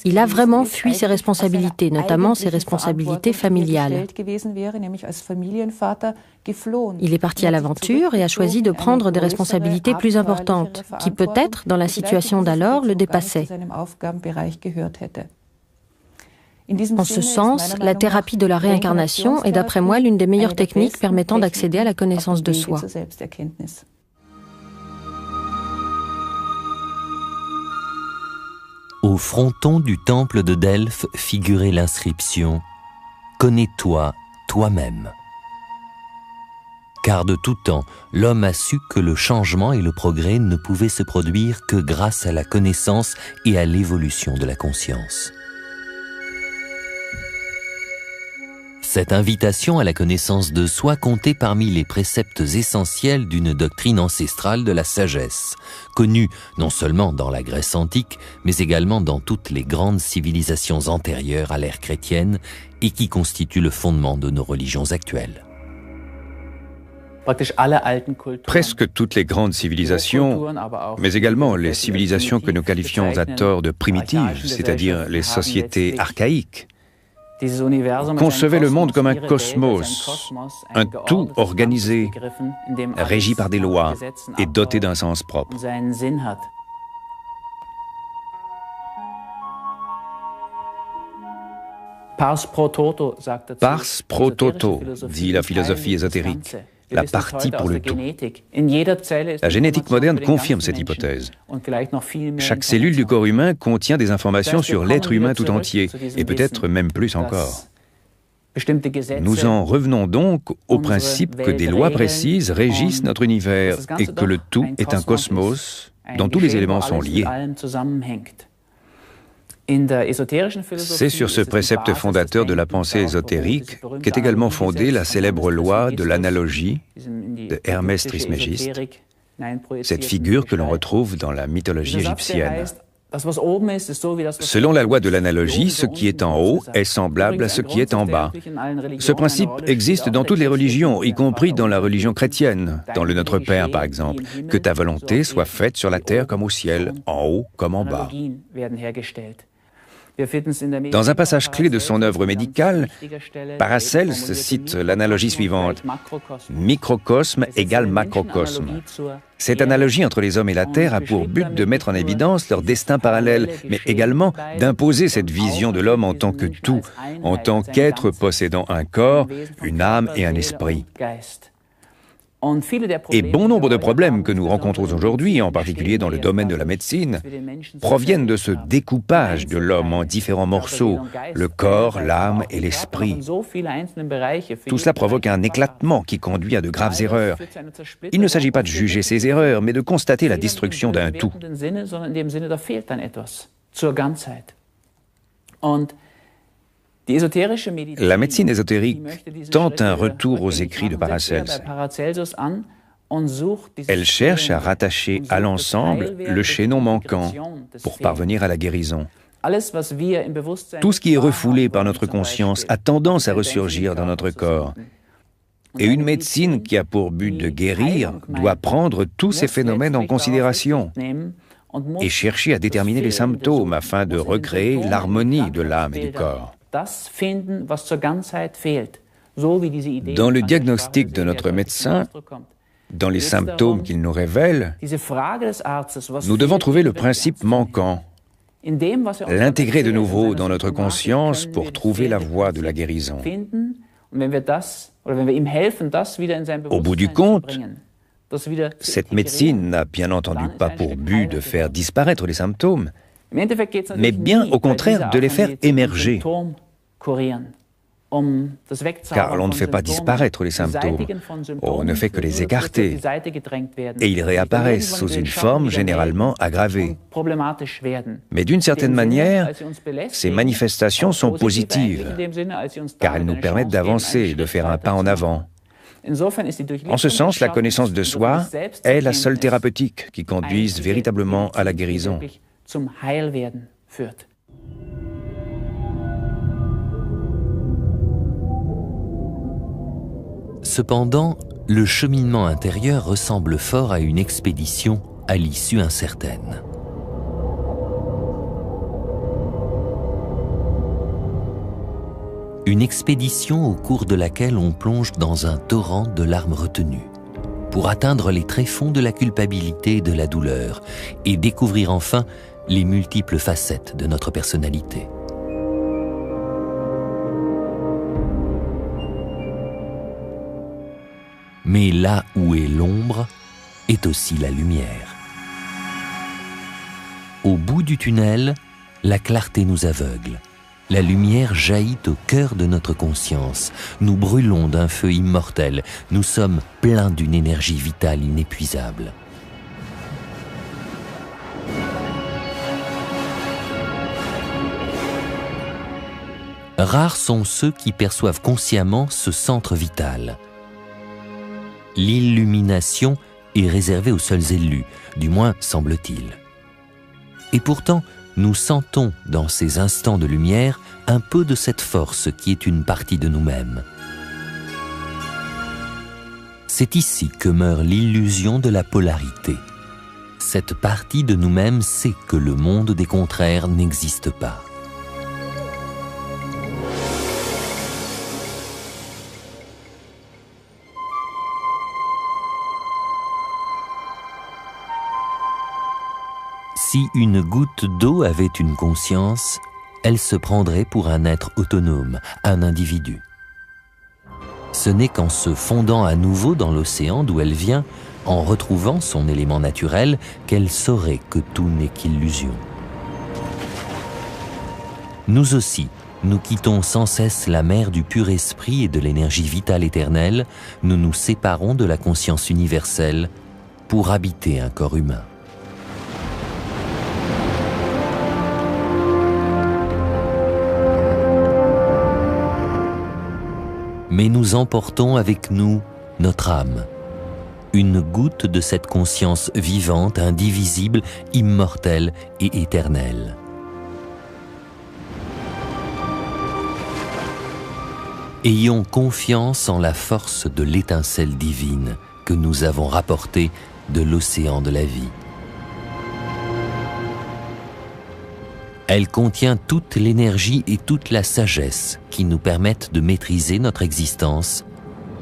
il a vraiment fui ses responsabilités, notamment ses responsabilités familiales. Il est parti à l'aventure et a choisi de prendre des responsabilités plus importantes, qui peut-être, dans la situation d'alors, le dépassaient. En ce sens, la thérapie de la réincarnation est d'après moi l'une des meilleures techniques permettant d'accéder à la connaissance de soi. Au fronton du temple de Delphes figurait l'inscription « Connais-toi toi-même ». Car de tout temps, l'homme a su que le changement et le progrès ne pouvaient se produire que grâce à la connaissance et à l'évolution de la conscience. Cette invitation à la connaissance de soi comptait parmi les préceptes essentiels d'une doctrine ancestrale de la sagesse, connue non seulement dans la Grèce antique, mais également dans toutes les grandes civilisations antérieures à l'ère chrétienne et qui constitue le fondement de nos religions actuelles. Presque toutes les grandes civilisations, mais également les civilisations que nous qualifions à tort de primitives, c'est-à-dire les sociétés archaïques, concevaient le monde comme un cosmos, un tout organisé, régi par des lois et doté d'un sens propre. Pars pro toto, dit la philosophie ésotérique, la partie pour le tout. La génétique moderne confirme cette hypothèse. Chaque cellule du corps humain contient des informations sur l'être humain tout entier, et peut-être même plus encore. Nous en revenons donc au principe que des lois précises régissent notre univers et que le tout est un cosmos dont tous les éléments sont liés. C'est sur ce précepte fondateur de la pensée ésotérique qu'est également fondée la célèbre loi de l'analogie de Hermès Trismégiste, cette figure que l'on retrouve dans la mythologie égyptienne. Selon la loi de l'analogie, ce qui est en haut est semblable à ce qui est en bas. Ce principe existe dans toutes les religions, y compris dans la religion chrétienne, dans le Notre Père par exemple, que ta volonté soit faite sur la terre comme au ciel, en haut comme en bas. Dans un passage clé de son œuvre médicale, Paracelse cite l'analogie suivante: microcosme égale macrocosme. Cette analogie entre les hommes et la Terre a pour but de mettre en évidence leur destin parallèle, mais également d'imposer cette vision de l'homme en tant que tout, en tant qu'être possédant un corps, une âme et un esprit. Et bon nombre de problèmes que nous rencontrons aujourd'hui, en particulier dans le domaine de la médecine, proviennent de ce découpage de l'homme en différents morceaux, le corps, l'âme et l'esprit. Tout cela provoque un éclatement qui conduit à de graves erreurs. Il ne s'agit pas de juger ces erreurs, mais de constater la destruction d'un tout. La médecine ésotérique tente un retour aux écrits de Paracelse. Elle cherche à rattacher à l'ensemble le chaînon manquant pour parvenir à la guérison. Tout ce qui est refoulé par notre conscience a tendance à ressurgir dans notre corps. Et une médecine qui a pour but de guérir doit prendre tous ces phénomènes en considération et chercher à déterminer les symptômes afin de recréer l'harmonie de l'âme et du corps. Dans le diagnostic de notre médecin, dans les symptômes qu'il nous révèle, nous devons trouver le principe manquant, l'intégrer de nouveau dans notre conscience pour trouver la voie de la guérison. Au bout du compte, cette médecine n'a bien entendu pas pour but de faire disparaître les symptômes, mais bien au contraire de les faire émerger. Car l'on ne fait pas disparaître les symptômes, on ne fait que les écarter, et ils réapparaissent sous une forme généralement aggravée. Mais d'une certaine manière, ces manifestations sont positives, car elles nous permettent d'avancer, de faire un pas en avant. En ce sens, la connaissance de soi est la seule thérapeutique qui conduise véritablement à la guérison. Cependant, le cheminement intérieur ressemble fort à une expédition à l'issue incertaine. Une expédition au cours de laquelle on plonge dans un torrent de larmes retenues, pour atteindre les tréfonds de la culpabilité et de la douleur, et découvrir enfin les multiples facettes de notre personnalité. Mais là où est l'ombre, est aussi la lumière. Au bout du tunnel, la clarté nous aveugle. La lumière jaillit au cœur de notre conscience. Nous brûlons d'un feu immortel. Nous sommes pleins d'une énergie vitale inépuisable. Rares sont ceux qui perçoivent consciemment ce centre vital. L'illumination est réservée aux seuls élus, du moins semble-t-il. Et pourtant, nous sentons dans ces instants de lumière un peu de cette force qui est une partie de nous-mêmes. C'est ici que meurt l'illusion de la polarité. Cette partie de nous-mêmes sait que le monde des contraires n'existe pas. Si une goutte d'eau avait une conscience, elle se prendrait pour un être autonome, un individu. Ce n'est qu'en se fondant à nouveau dans l'océan d'où elle vient, en retrouvant son élément naturel, qu'elle saurait que tout n'est qu'illusion. Nous aussi, nous quittons sans cesse la mer du pur esprit et de l'énergie vitale éternelle, nous nous séparons de la conscience universelle pour habiter un corps humain. Mais nous emportons avec nous notre âme, une goutte de cette conscience vivante, indivisible, immortelle et éternelle. Ayons confiance en la force de l'étincelle divine que nous avons rapportée de l'océan de la vie. Elle contient toute l'énergie et toute la sagesse qui nous permettent de maîtriser notre existence,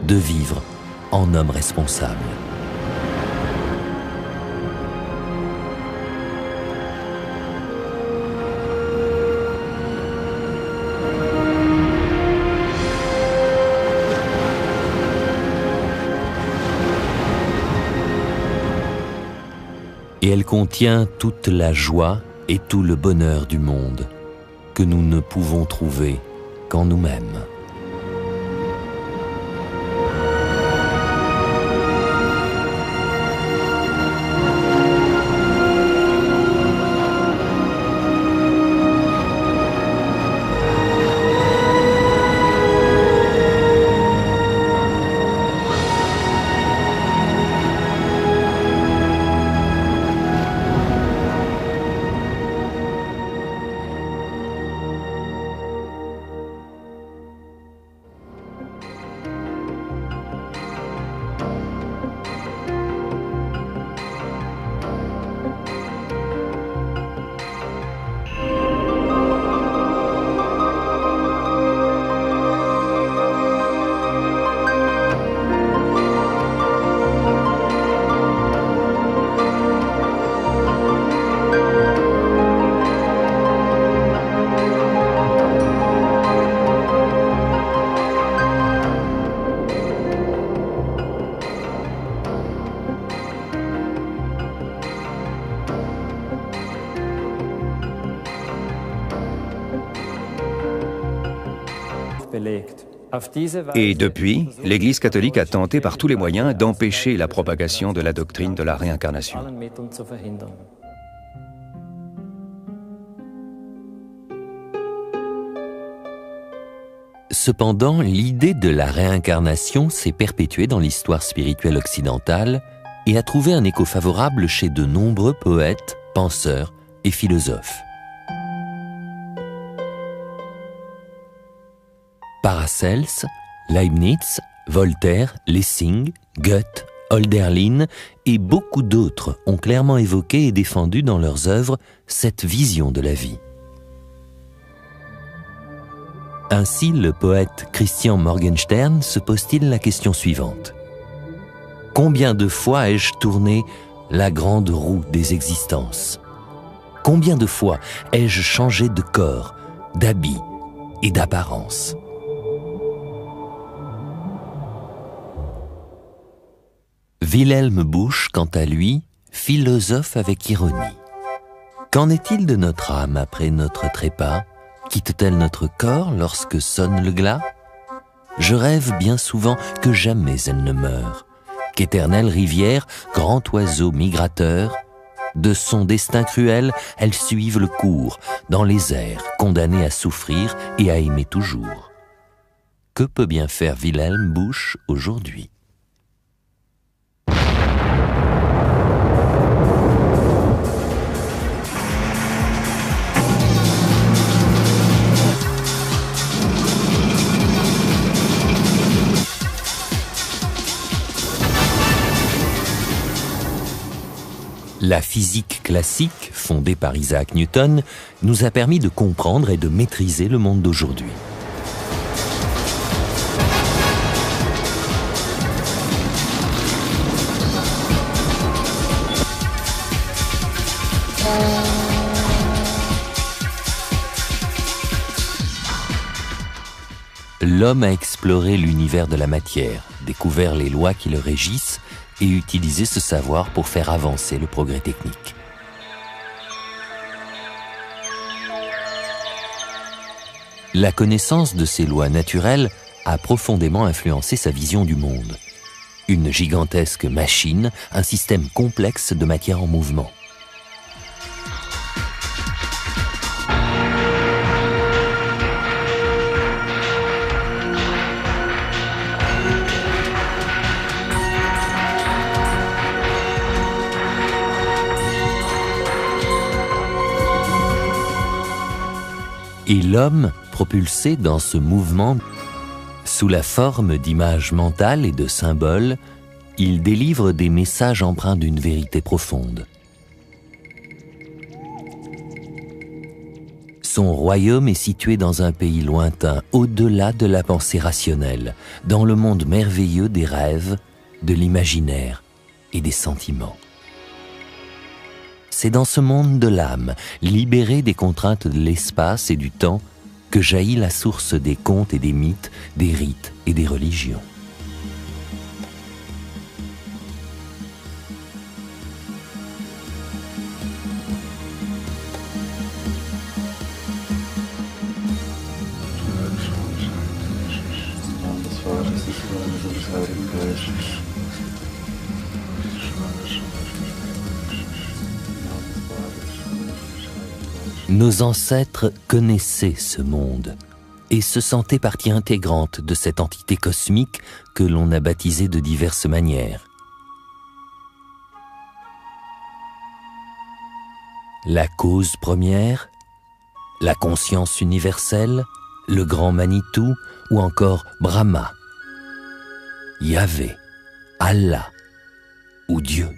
de vivre en homme responsable. Et elle contient toute la joie et tout le bonheur du monde que nous ne pouvons trouver qu'en nous-mêmes. Et depuis, l'Église catholique a tenté par tous les moyens d'empêcher la propagation de la doctrine de la réincarnation. Cependant, l'idée de la réincarnation s'est perpétuée dans l'histoire spirituelle occidentale et a trouvé un écho favorable chez de nombreux poètes, penseurs et philosophes. Paracels, Leibniz, Voltaire, Lessing, Goethe, Hölderlin et beaucoup d'autres ont clairement évoqué et défendu dans leurs œuvres cette vision de la vie. Ainsi, le poète Christian Morgenstern se pose-t-il la question suivante. Combien de fois ai-je tourné la grande roue des existences? Combien de fois ai-je changé de corps, d'habit et d'apparence? Wilhelm Busch, quant à lui, philosophe avec ironie. Qu'en est-il de notre âme après notre trépas? Quitte-t-elle notre corps lorsque sonne le glas? Je rêve bien souvent que jamais elle ne meurt, qu'éternelle rivière, grand oiseau migrateur, de son destin cruel, elle suive le cours, dans les airs, condamnée à souffrir et à aimer toujours. Que peut bien faire Wilhelm Busch aujourd'hui? La physique classique, fondée par Isaac Newton, nous a permis de comprendre et de maîtriser le monde d'aujourd'hui. L'homme a exploré l'univers de la matière, découvert les lois qui le régissent et utilisé ce savoir pour faire avancer le progrès technique. La connaissance de ces lois naturelles a profondément influencé sa vision du monde. Une gigantesque machine, un système complexe de matière en mouvement. Et l'homme, propulsé dans ce mouvement, sous la forme d'images mentales et de symboles, il délivre des messages empreints d'une vérité profonde. Son royaume est situé dans un pays lointain, au-delà de la pensée rationnelle, dans le monde merveilleux des rêves, de l'imaginaire et des sentiments. C'est dans ce monde de l'âme, libéré des contraintes de l'espace et du temps, que jaillit la source des contes et des mythes, des rites et des religions. Nos ancêtres connaissaient ce monde et se sentaient partie intégrante de cette entité cosmique que l'on a baptisée de diverses manières. La cause première, la conscience universelle, le grand Manitou ou encore Brahma, Yahvé, Allah ou Dieu.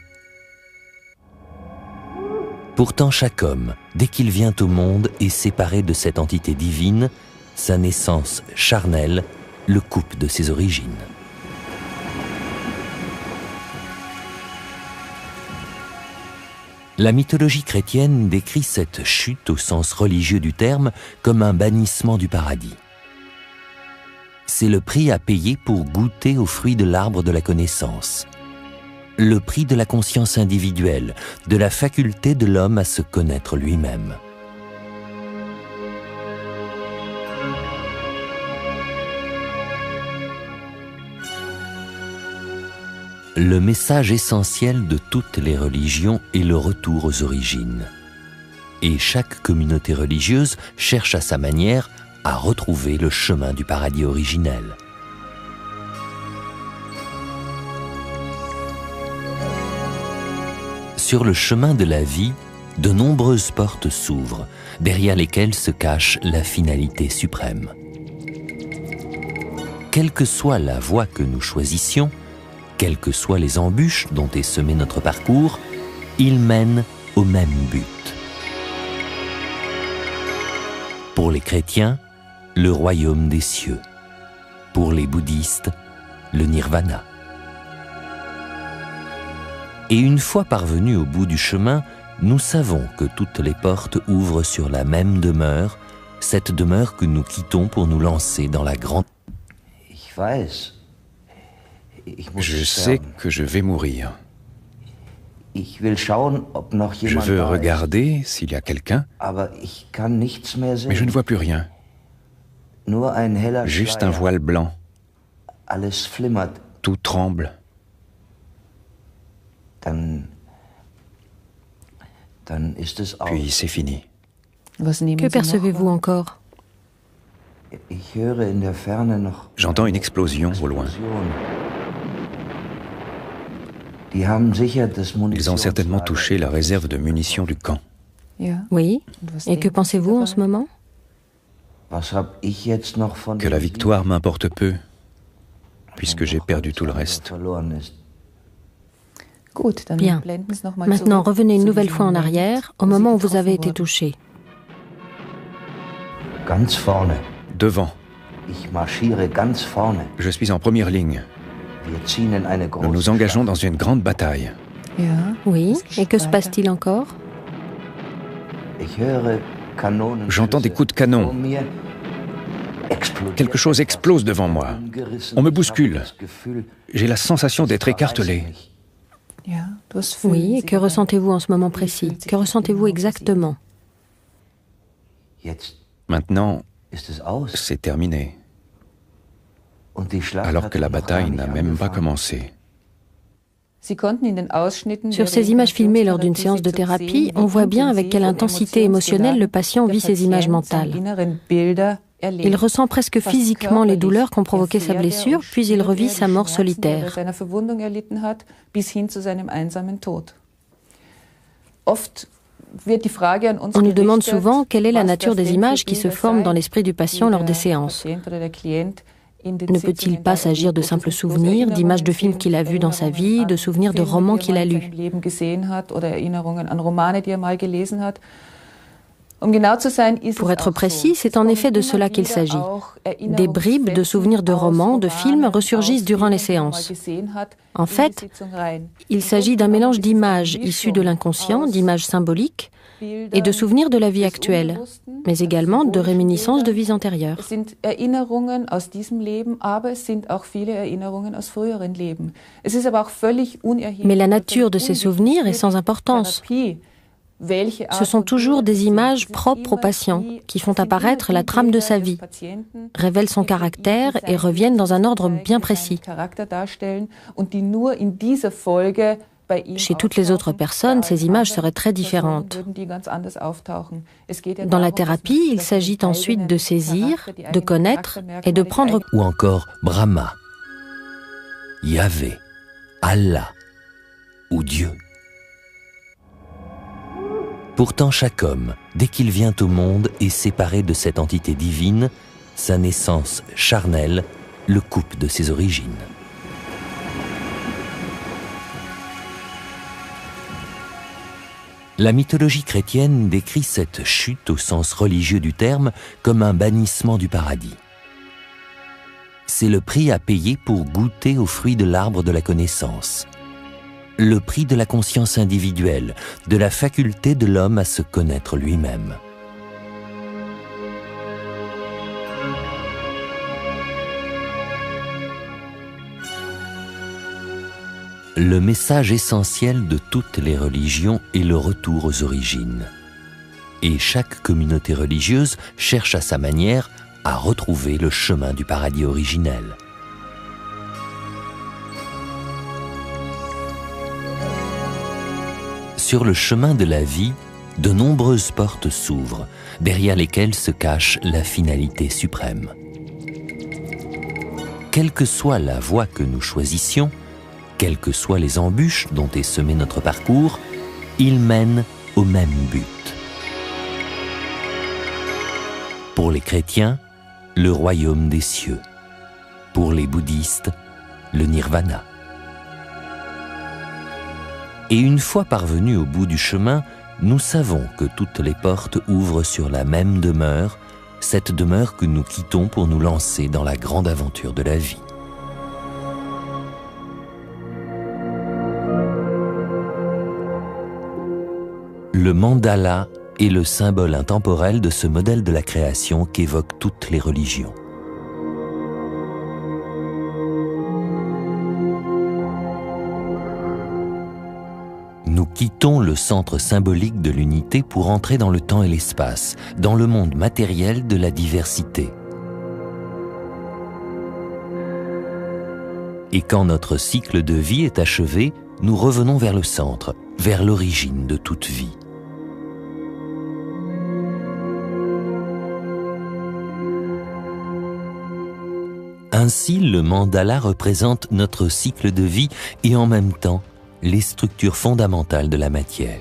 Pourtant, chaque homme, dès qu'il vient au monde, est séparé de cette entité divine, sa naissance charnelle le coupe de ses origines. La mythologie chrétienne décrit cette chute au sens religieux du terme comme un bannissement du paradis. C'est le prix à payer pour goûter aux fruits de l'arbre de la connaissance. Le prix de la conscience individuelle, de la faculté de l'homme à se connaître lui-même. Le message essentiel de toutes les religions est le retour aux origines. Et chaque communauté religieuse cherche à sa manière à retrouver le chemin du paradis originel. Sur le chemin de la vie, de nombreuses portes s'ouvrent, derrière lesquelles se cache la finalité suprême. Quelle que soit la voie que nous choisissions, quelles que soient les embûches dont est semé notre parcours, il mène au même but. Pour les chrétiens, le royaume des cieux. Pour les bouddhistes, le nirvana. Et une fois parvenus au bout du chemin, nous savons que toutes les portes ouvrent sur la même demeure, cette demeure que nous quittons pour nous lancer dans la grande... Je sais que je vais mourir. Je veux regarder s'il y a quelqu'un, mais je ne vois plus rien. Juste un voile blanc. Tout tremble. Puis c'est fini. Que percevez-vous encore? J'entends une explosion au loin. Ils ont certainement touché la réserve de munitions du camp. Oui. Et que pensez-vous en ce moment? Que la victoire m'importe peu, puisque j'ai perdu tout le reste. Bien. Maintenant, revenez une nouvelle fois en arrière, au moment où vous avez été touché. Devant. Je suis en première ligne. Nous nous engageons dans une grande bataille. Oui, et que se passe-t-il encore? J'entends des coups de canon. Quelque chose explose devant moi. On me bouscule. J'ai la sensation d'être écartelé. Oui, et que ressentez-vous en ce moment précis? Que ressentez-vous exactement? Maintenant, c'est terminé. Alors que la bataille n'a même pas commencé. Sur ces images filmées lors d'une séance de thérapie, on voit bien avec quelle intensité émotionnelle le patient vit ces images mentales. Il ressent presque physiquement les douleurs qu'ont provoqué sa blessure, puis il revit sa mort solitaire. On nous demande souvent quelle est la nature des images qui se forment dans l'esprit du patient lors des séances. Ne peut-il pas s'agir de simples souvenirs, d'images de films qu'il a vus dans sa vie, de souvenirs de romans qu'il a lus? Pour être précis, c'est en effet de cela qu'il s'agit. Des bribes de souvenirs de romans, de films ressurgissent durant les séances. En fait, il s'agit d'un mélange d'images issues de l'inconscient, d'images symboliques, et de souvenirs de la vie actuelle, mais également de réminiscences de vies antérieures. Mais la nature de ces souvenirs est sans importance. Ce sont toujours des images propres au patient qui font apparaître la trame de sa vie, révèlent son caractère et reviennent dans un ordre bien précis. Chez toutes les autres personnes, ces images seraient très différentes. Dans la thérapie, il s'agit ensuite de saisir, de connaître et de prendre... Ou encore Brahma, Yahvé, Allah ou Dieu. Pourtant, chaque homme, dès qu'il vient au monde, est séparé de cette entité divine, sa naissance charnelle le coupe de ses origines. La mythologie chrétienne décrit cette chute au sens religieux du terme comme un bannissement du paradis. C'est le prix à payer pour goûter aux fruits de l'arbre de la connaissance. Le prix de la conscience individuelle, de la faculté de l'homme à se connaître lui-même. Le message essentiel de toutes les religions est le retour aux origines. Et chaque communauté religieuse cherche à sa manière à retrouver le chemin du paradis originel. Sur le chemin de la vie, de nombreuses portes s'ouvrent, derrière lesquelles se cache la finalité suprême. Quelle que soit la voie que nous choisissions, quelles que soient les embûches dont est semé notre parcours, il mène au même but. Pour les chrétiens, le royaume des cieux. Pour les bouddhistes, le nirvana. Et une fois parvenus au bout du chemin, nous savons que toutes les portes ouvrent sur la même demeure, cette demeure que nous quittons pour nous lancer dans la grande aventure de la vie. Le mandala est le symbole intemporel de ce modèle de la création qu'évoquent toutes les religions. Nous quittons le centre symbolique de l'unité pour entrer dans le temps et l'espace, dans le monde matériel de la diversité. Et quand notre cycle de vie est achevé, nous revenons vers le centre, vers l'origine de toute vie. Ainsi, le mandala représente notre cycle de vie et en même temps les structures fondamentales de la matière.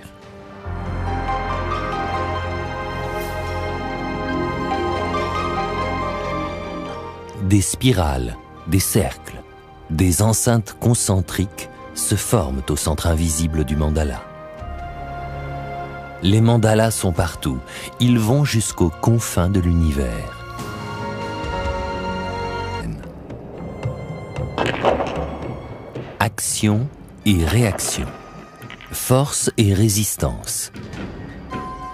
Des spirales, des cercles, des enceintes concentriques se forment au centre invisible du mandala. Les mandalas sont partout, ils vont jusqu'aux confins de l'univers. Action et réaction, force et résistance,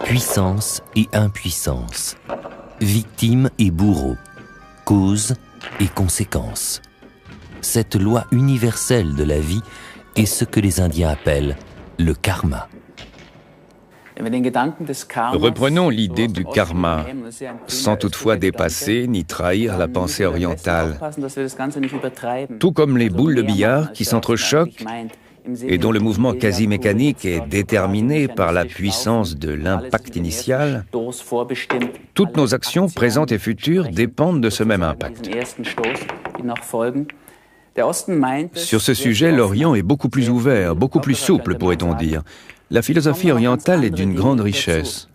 puissance et impuissance, victime et bourreau, cause et conséquence. Cette loi universelle de la vie est ce que les Indiens appellent le karma. Reprenons l'idée du karma, sans toutefois dépasser ni trahir la pensée orientale. Tout comme les boules de billard qui s'entrechoquent et dont le mouvement quasi mécanique est déterminé par la puissance de l'impact initial, toutes nos actions présentes et futures dépendent de ce même impact. Sur ce sujet, l'Orient est beaucoup plus ouvert, beaucoup plus souple, pourrait-on dire. La philosophie orientale est d'une grande richesse.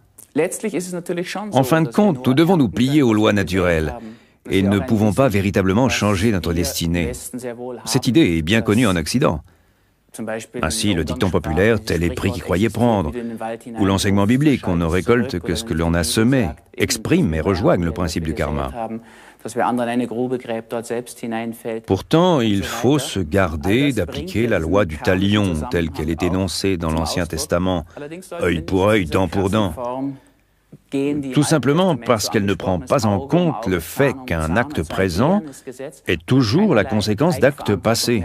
En fin de compte, nous devons nous plier aux lois naturelles et ne pouvons pas véritablement changer notre destinée. Cette idée est bien connue en Occident. Ainsi, le dicton populaire, tel est pris qui croyait prendre, ou l'enseignement biblique, on ne récolte que ce que l'on a semé, exprime et rejoignent le principe du karma. Pourtant, il faut se garder d'appliquer la loi du talion, telle qu'elle est énoncée dans l'Ancien Testament, œil pour œil, dent pour dent. Tout simplement parce qu'elle ne prend pas en compte le fait qu'un acte présent est toujours la conséquence d'actes passés.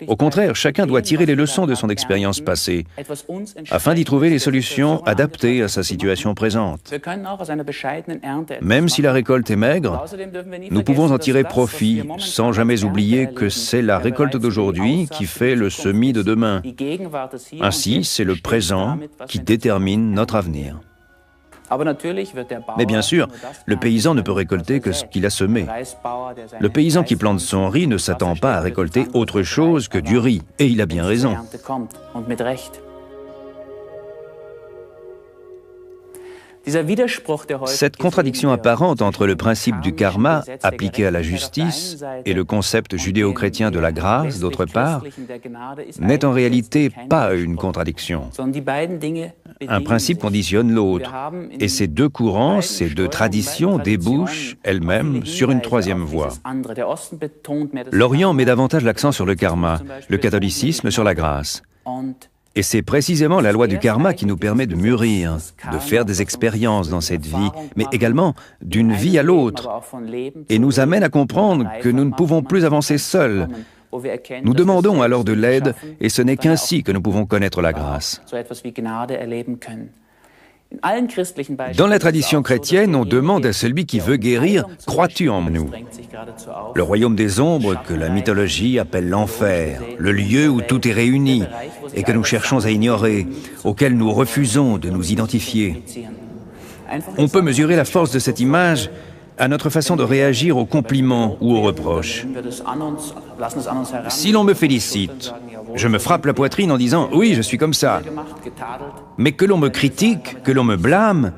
Au contraire, chacun doit tirer les leçons de son expérience passée afin d'y trouver les solutions adaptées à sa situation présente. Même si la récolte est maigre, nous pouvons en tirer profit sans jamais oublier que c'est la récolte d'aujourd'hui qui fait le semis de demain. Ainsi, c'est le présent qui détermine notre avenir. Mais bien sûr, le paysan ne peut récolter que ce qu'il a semé. Le paysan qui plante son riz ne s'attend pas à récolter autre chose que du riz, et il a bien raison. Cette contradiction apparente entre le principe du karma appliqué à la justice et le concept judéo-chrétien de la grâce, d'autre part, n'est en réalité pas une contradiction. Un principe conditionne l'autre, et ces deux courants, ces deux traditions débouchent elles-mêmes sur une troisième voie. L'Orient met davantage l'accent sur le karma, le catholicisme sur la grâce. Et c'est précisément la loi du karma qui nous permet de mûrir, de faire des expériences dans cette vie, mais également d'une vie à l'autre, et nous amène à comprendre que nous ne pouvons plus avancer seuls. Nous demandons alors de l'aide, et ce n'est qu'ainsi que nous pouvons connaître la grâce. Dans la tradition chrétienne, on demande à celui qui veut guérir « Crois-tu en nous ?» Le royaume des ombres, que la mythologie appelle l'enfer, le lieu où tout est réuni et que nous cherchons à ignorer, auquel nous refusons de nous identifier. On peut mesurer la force de cette image à notre façon de réagir aux compliments ou aux reproches. Si l'on me félicite, je me frappe la poitrine en disant « oui, je suis comme ça ». Mais que l'on me critique, que l'on me blâme,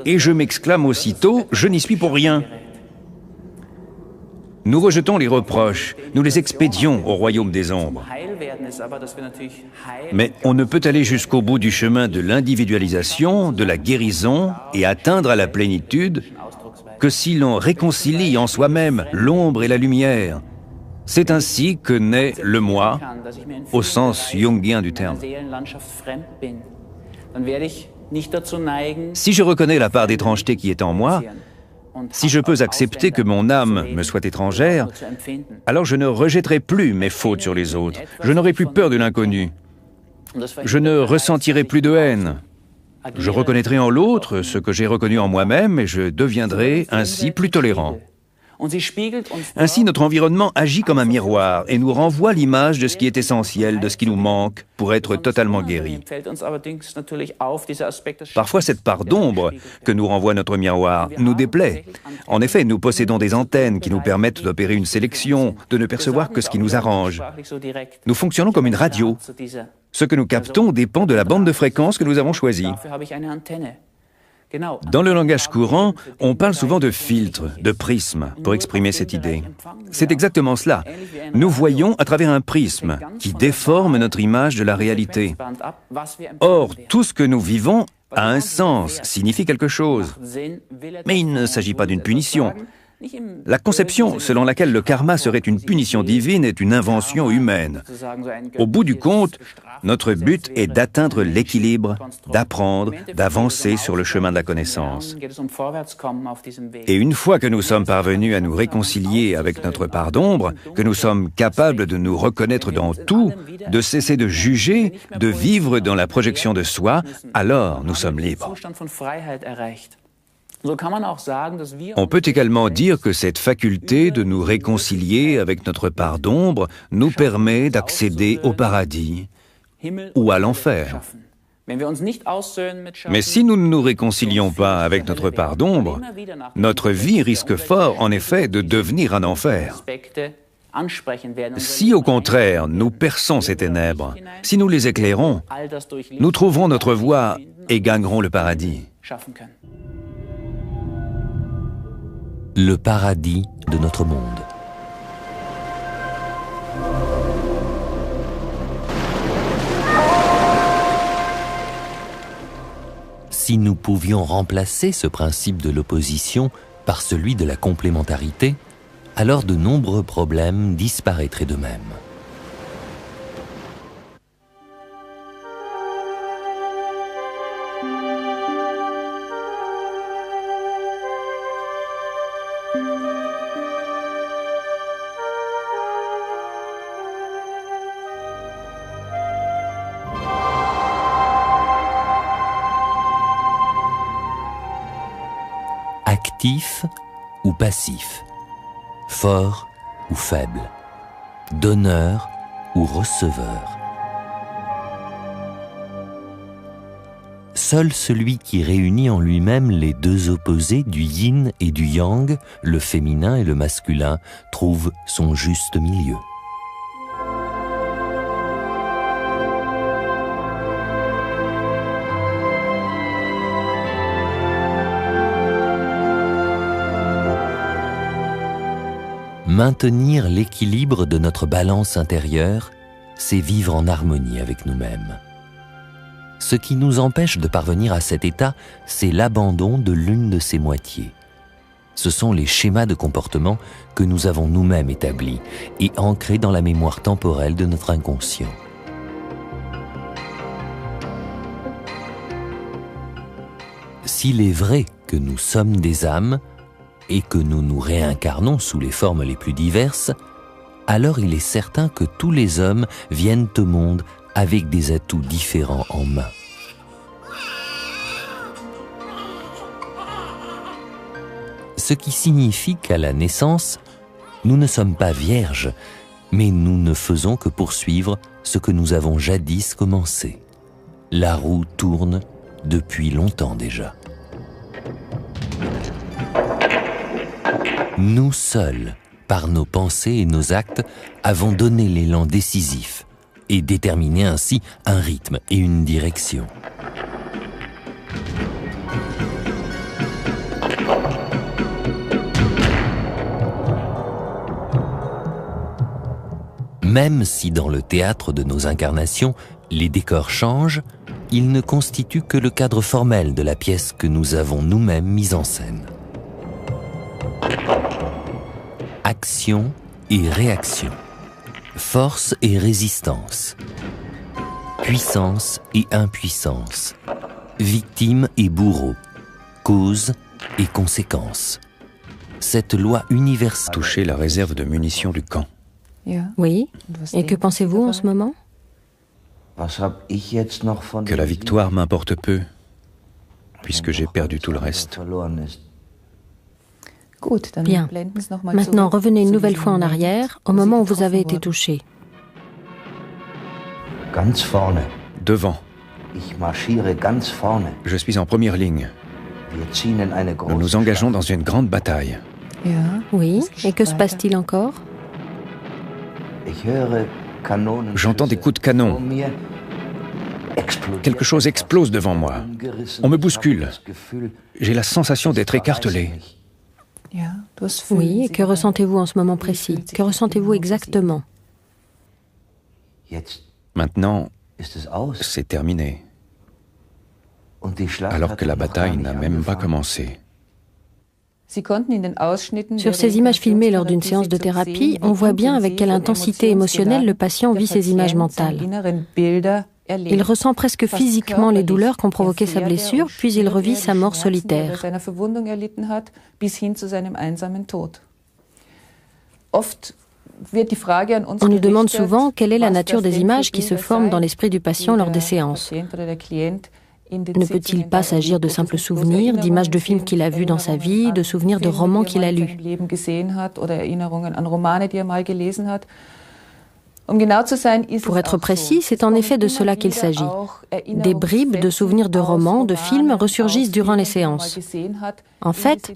et je m'exclame aussitôt « je n'y suis pour rien ». Nous rejetons les reproches, nous les expédions au royaume des ombres. Mais on ne peut aller jusqu'au bout du chemin de l'individualisation, de la guérison et atteindre à la plénitude que si l'on réconcilie en soi-même l'ombre et la lumière. C'est ainsi que naît le moi, au sens jungien du terme. Si je reconnais la part d'étrangeté qui est en moi, si je peux accepter que mon âme me soit étrangère, alors je ne rejetterai plus mes fautes sur les autres. Je n'aurai plus peur de l'inconnu. Je ne ressentirai plus de haine. Je reconnaîtrai en l'autre ce que j'ai reconnu en moi-même et je deviendrai ainsi plus tolérant. Ainsi, notre environnement agit comme un miroir et nous renvoie l'image de ce qui est essentiel, de ce qui nous manque pour être totalement guéri. Parfois, cette part d'ombre que nous renvoie notre miroir nous déplaît. En effet, nous possédons des antennes qui nous permettent d'opérer une sélection, de ne percevoir que ce qui nous arrange. Nous fonctionnons comme une radio. Ce que nous captons dépend de la bande de fréquence que nous avons choisie. Dans le langage courant, on parle souvent de filtre, de prisme, pour exprimer cette idée. C'est exactement cela. Nous voyons à travers un prisme qui déforme notre image de la réalité. Or, tout ce que nous vivons a un sens, signifie quelque chose. Mais il ne s'agit pas d'une punition. La conception selon laquelle le karma serait une punition divine est une invention humaine. Au bout du compte, notre but est d'atteindre l'équilibre, d'apprendre, d'avancer sur le chemin de la connaissance. Et une fois que nous sommes parvenus à nous réconcilier avec notre part d'ombre, que nous sommes capables de nous reconnaître dans tout, de cesser de juger, de vivre dans la projection de soi, alors nous sommes libres. On peut également dire que cette faculté de nous réconcilier avec notre part d'ombre nous permet d'accéder au paradis ou à l'enfer. Mais si nous ne nous réconcilions pas avec notre part d'ombre, notre vie risque fort, en effet, de devenir un enfer. Si, au contraire, nous perçons ces ténèbres, si nous les éclairons, nous trouverons notre voie et gagnerons le paradis. Le paradis de notre monde. Si nous pouvions remplacer ce principe de l'opposition par celui de la complémentarité, alors de nombreux problèmes disparaîtraient d'eux-mêmes. Actif ou passif, fort ou faible, donneur ou receveur. Seul celui qui réunit en lui-même les deux opposés du yin et du yang, le féminin et le masculin, trouve son juste milieu. Maintenir l'équilibre de notre balance intérieure, c'est vivre en harmonie avec nous-mêmes. Ce qui nous empêche de parvenir à cet état, c'est l'abandon de l'une de ses moitiés. Ce sont les schémas de comportement que nous avons nous-mêmes établis et ancrés dans la mémoire temporelle de notre inconscient. S'il est vrai que nous sommes des âmes, et que nous nous réincarnons sous les formes les plus diverses, alors il est certain que tous les hommes viennent au monde avec des atouts différents en main. Ce qui signifie qu'à la naissance, nous ne sommes pas vierges, mais nous ne faisons que poursuivre ce que nous avons jadis commencé. La roue tourne depuis longtemps déjà. Nous seuls, par nos pensées et nos actes, avons donné l'élan décisif et déterminé ainsi un rythme et une direction. Même si dans le théâtre de nos incarnations, les décors changent, ils ne constituent que le cadre formel de la pièce que nous avons nous-mêmes mise en scène. Action et réaction, force et résistance, puissance et impuissance, victime et bourreau, cause et conséquence. Cette loi universelle... Toucher la réserve de munitions du camp. Oui, et que pensez-vous en ce moment? Que la victoire m'importe peu, puisque j'ai perdu tout le reste. Bien. Maintenant, revenez une nouvelle fois en arrière, au moment où vous avez été touché. Devant. Je suis en première ligne. Nous nous engageons dans une grande bataille. Oui, et que se passe-t-il encore? J'entends des coups de canon. Quelque chose explose devant moi. On me bouscule. J'ai la sensation d'être écartelé. Oui, et que ressentez-vous en ce moment précis? Que ressentez-vous exactement? Maintenant, c'est terminé. Alors que la bataille n'a même pas commencé. Sur ces images filmées lors d'une séance de thérapie, on voit bien avec quelle intensité émotionnelle le patient vit ces images mentales. Il ressent presque physiquement les douleurs qu'ont provoqué sa blessure, puis il revit sa mort solitaire. On nous demande souvent quelle est la nature des images qui se forment dans l'esprit du patient lors des séances. Ne peut-il pas s'agir de simples souvenirs, d'images de films qu'il a vus dans sa vie, de souvenirs de romans qu'il a lus? Pour être précis, c'est en effet de cela qu'il s'agit. Des bribes de souvenirs de romans, de films ressurgissent durant les séances. En fait,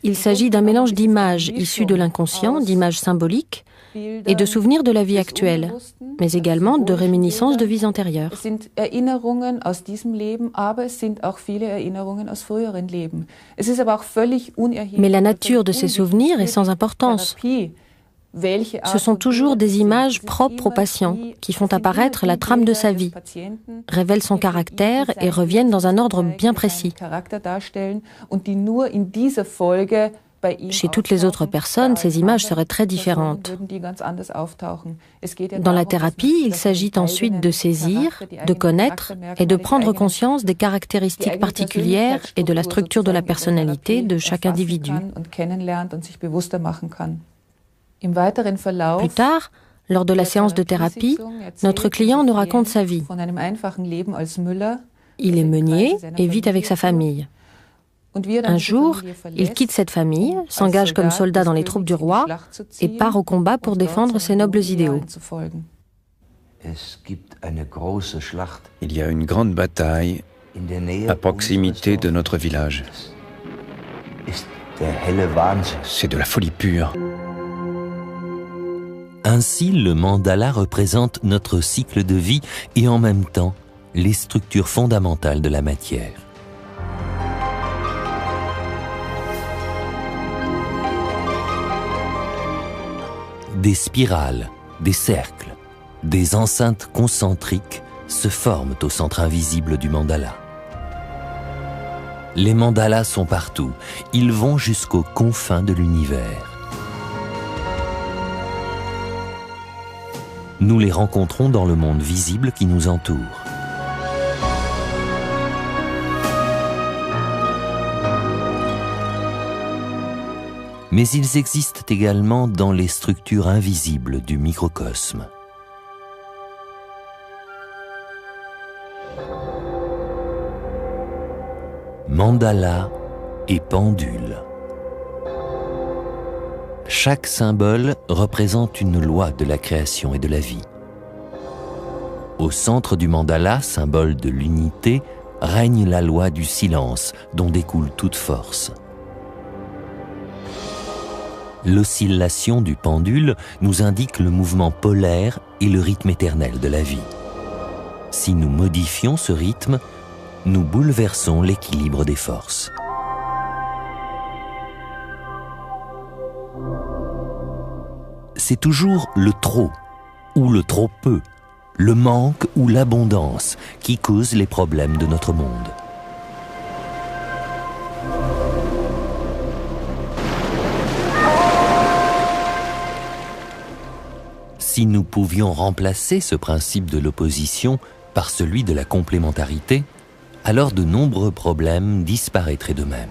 il s'agit d'un mélange d'images issues de l'inconscient, d'images symboliques, et de souvenirs de la vie actuelle, mais également de réminiscences de vies antérieures. Mais la nature de ces souvenirs est sans importance. Ce sont toujours des images propres au patient qui font apparaître la trame de sa vie, révèlent son caractère et reviennent dans un ordre bien précis. Chez toutes les autres personnes, ces images seraient très différentes. Dans la thérapie, il s'agit ensuite de saisir, de connaître et de prendre conscience des caractéristiques particulières et de la structure de la personnalité de chaque individu. Plus tard, lors de la séance de thérapie, notre client nous raconte sa vie. Il est meunier et vit avec sa famille. Un jour, il quitte cette famille, s'engage comme soldat dans les troupes du roi et part au combat pour défendre ses nobles idéaux. Il y a une grande bataille à proximité de notre village. C'est de la folie pure. Ainsi, le mandala représente notre cycle de vie et en même temps les structures fondamentales de la matière. Des spirales, des cercles, des enceintes concentriques se forment au centre invisible du mandala. Les mandalas sont partout, ils vont jusqu'aux confins de l'univers. Nous les rencontrons dans le monde visible qui nous entoure. Mais ils existent également dans les structures invisibles du microcosme. Mandala et pendule. Chaque symbole représente une loi de la création et de la vie. Au centre du mandala, symbole de l'unité, règne la loi du silence dont découle toute force. L'oscillation du pendule nous indique le mouvement polaire et le rythme éternel de la vie. Si nous modifions ce rythme, nous bouleversons l'équilibre des forces. C'est toujours le trop ou le trop peu, le manque ou l'abondance qui causent les problèmes de notre monde. Si nous pouvions remplacer ce principe de l'opposition par celui de la complémentarité, alors de nombreux problèmes disparaîtraient d'eux-mêmes.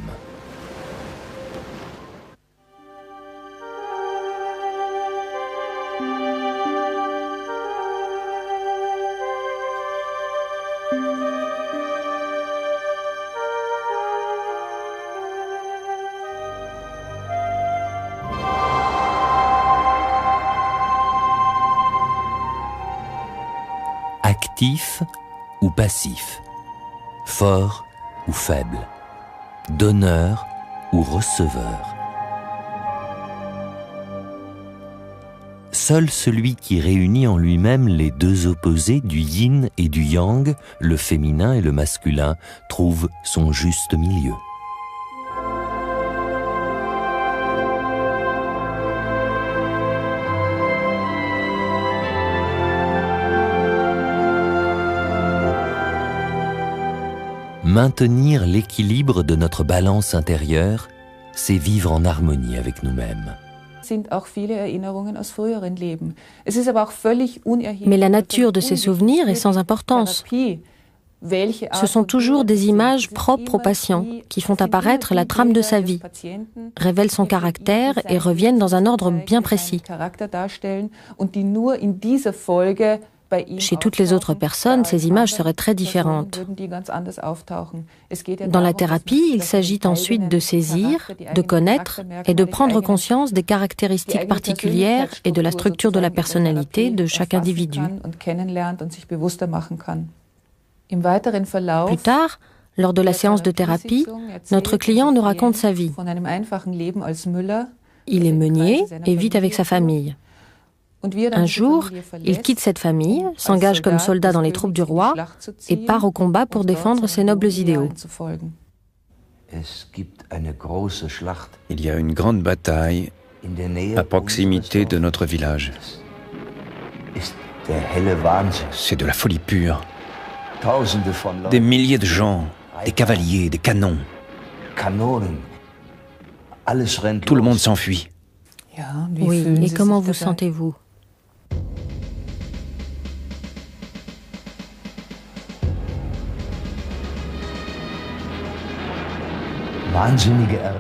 Actif ou passif, fort ou faible, donneur ou receveur. Seul celui qui réunit en lui-même les deux opposés du yin et du yang, le féminin et le masculin, trouve son juste milieu. Maintenir l'équilibre de notre balance intérieure, c'est vivre en harmonie avec nous-mêmes. Mais la nature de ces souvenirs est sans importance. Ce sont toujours des images propres au patient qui font apparaître la trame de sa vie, révèlent son caractère et reviennent dans un ordre bien précis. Chez toutes les autres personnes, ces images seraient très différentes. Dans la thérapie, il s'agit ensuite de saisir, de connaître et de prendre conscience des caractéristiques particulières et de la structure de la personnalité de chaque individu. Plus tard, lors de la séance de thérapie, notre client nous raconte sa vie. Il est meunier et vit avec sa famille. Un jour, il quitte cette famille, s'engage comme soldat dans les troupes du roi et part au combat pour défendre ses nobles idéaux. Il y a une grande bataille à proximité de notre village. C'est de la folie pure. Des milliers de gens, des cavaliers, des canons. Tout le monde s'enfuit. Oui, et comment vous sentez-vous?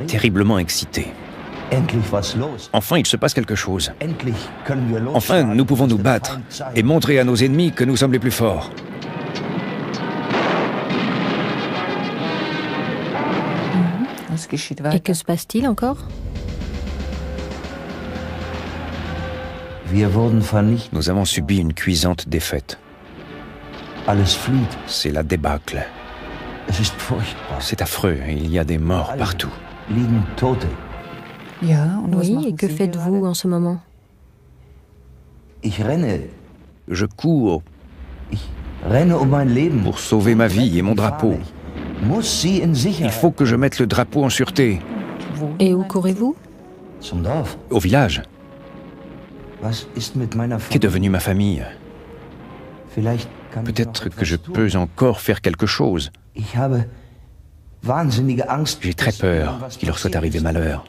Terriblement excité. Enfin, il se passe quelque chose. Enfin, nous pouvons nous battre et montrer à nos ennemis que nous sommes les plus forts. Et que se passe-t-il encore? Nous avons subi une cuisante défaite. C'est la débâcle. C'est affreux, il y a des morts partout. Oui, et que faites-vous en ce moment? Je cours pour sauver ma vie et mon drapeau. Il faut que je mette le drapeau en sûreté. Et où courez-vous? Au village. Qu'est devenue ma famille? Peut-être que je peux encore faire quelque chose. J'ai très peur qu'il leur soit arrivé malheur.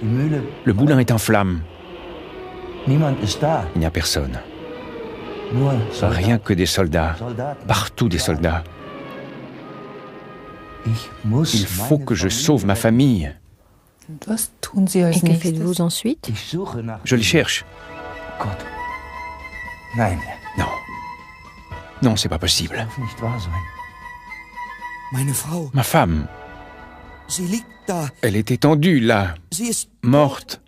Le moulin est en flammes. Il n'y a personne. Rien que des soldats. Partout des soldats. Il faut que je sauve ma famille. Et que faites-vous ensuite? Je les cherche. Non. Non, c'est pas possible. Ma femme. Elle est étendue là, morte.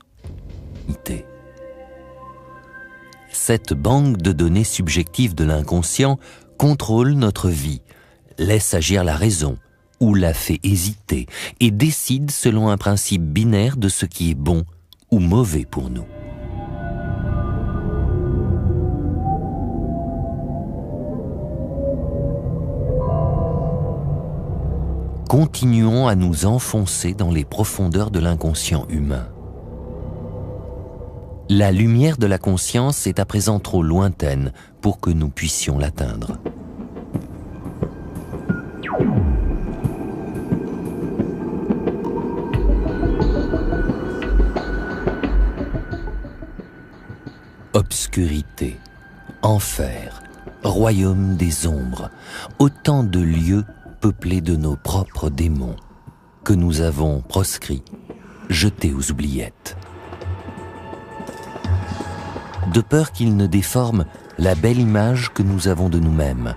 Cette banque de données subjectives de l'inconscient contrôle notre vie, laisse agir la raison ou la fait hésiter et décide selon un principe binaire de ce qui est bon ou mauvais pour nous. Continuons à nous enfoncer dans les profondeurs de l'inconscient humain. La lumière de la conscience est à présent trop lointaine pour que nous puissions l'atteindre. Obscurité, enfer, royaume des ombres, autant de lieux peuplés de nos propres démons que nous avons proscrits, jetés aux oubliettes. De peur qu'ils ne déforment la belle image que nous avons de nous-mêmes,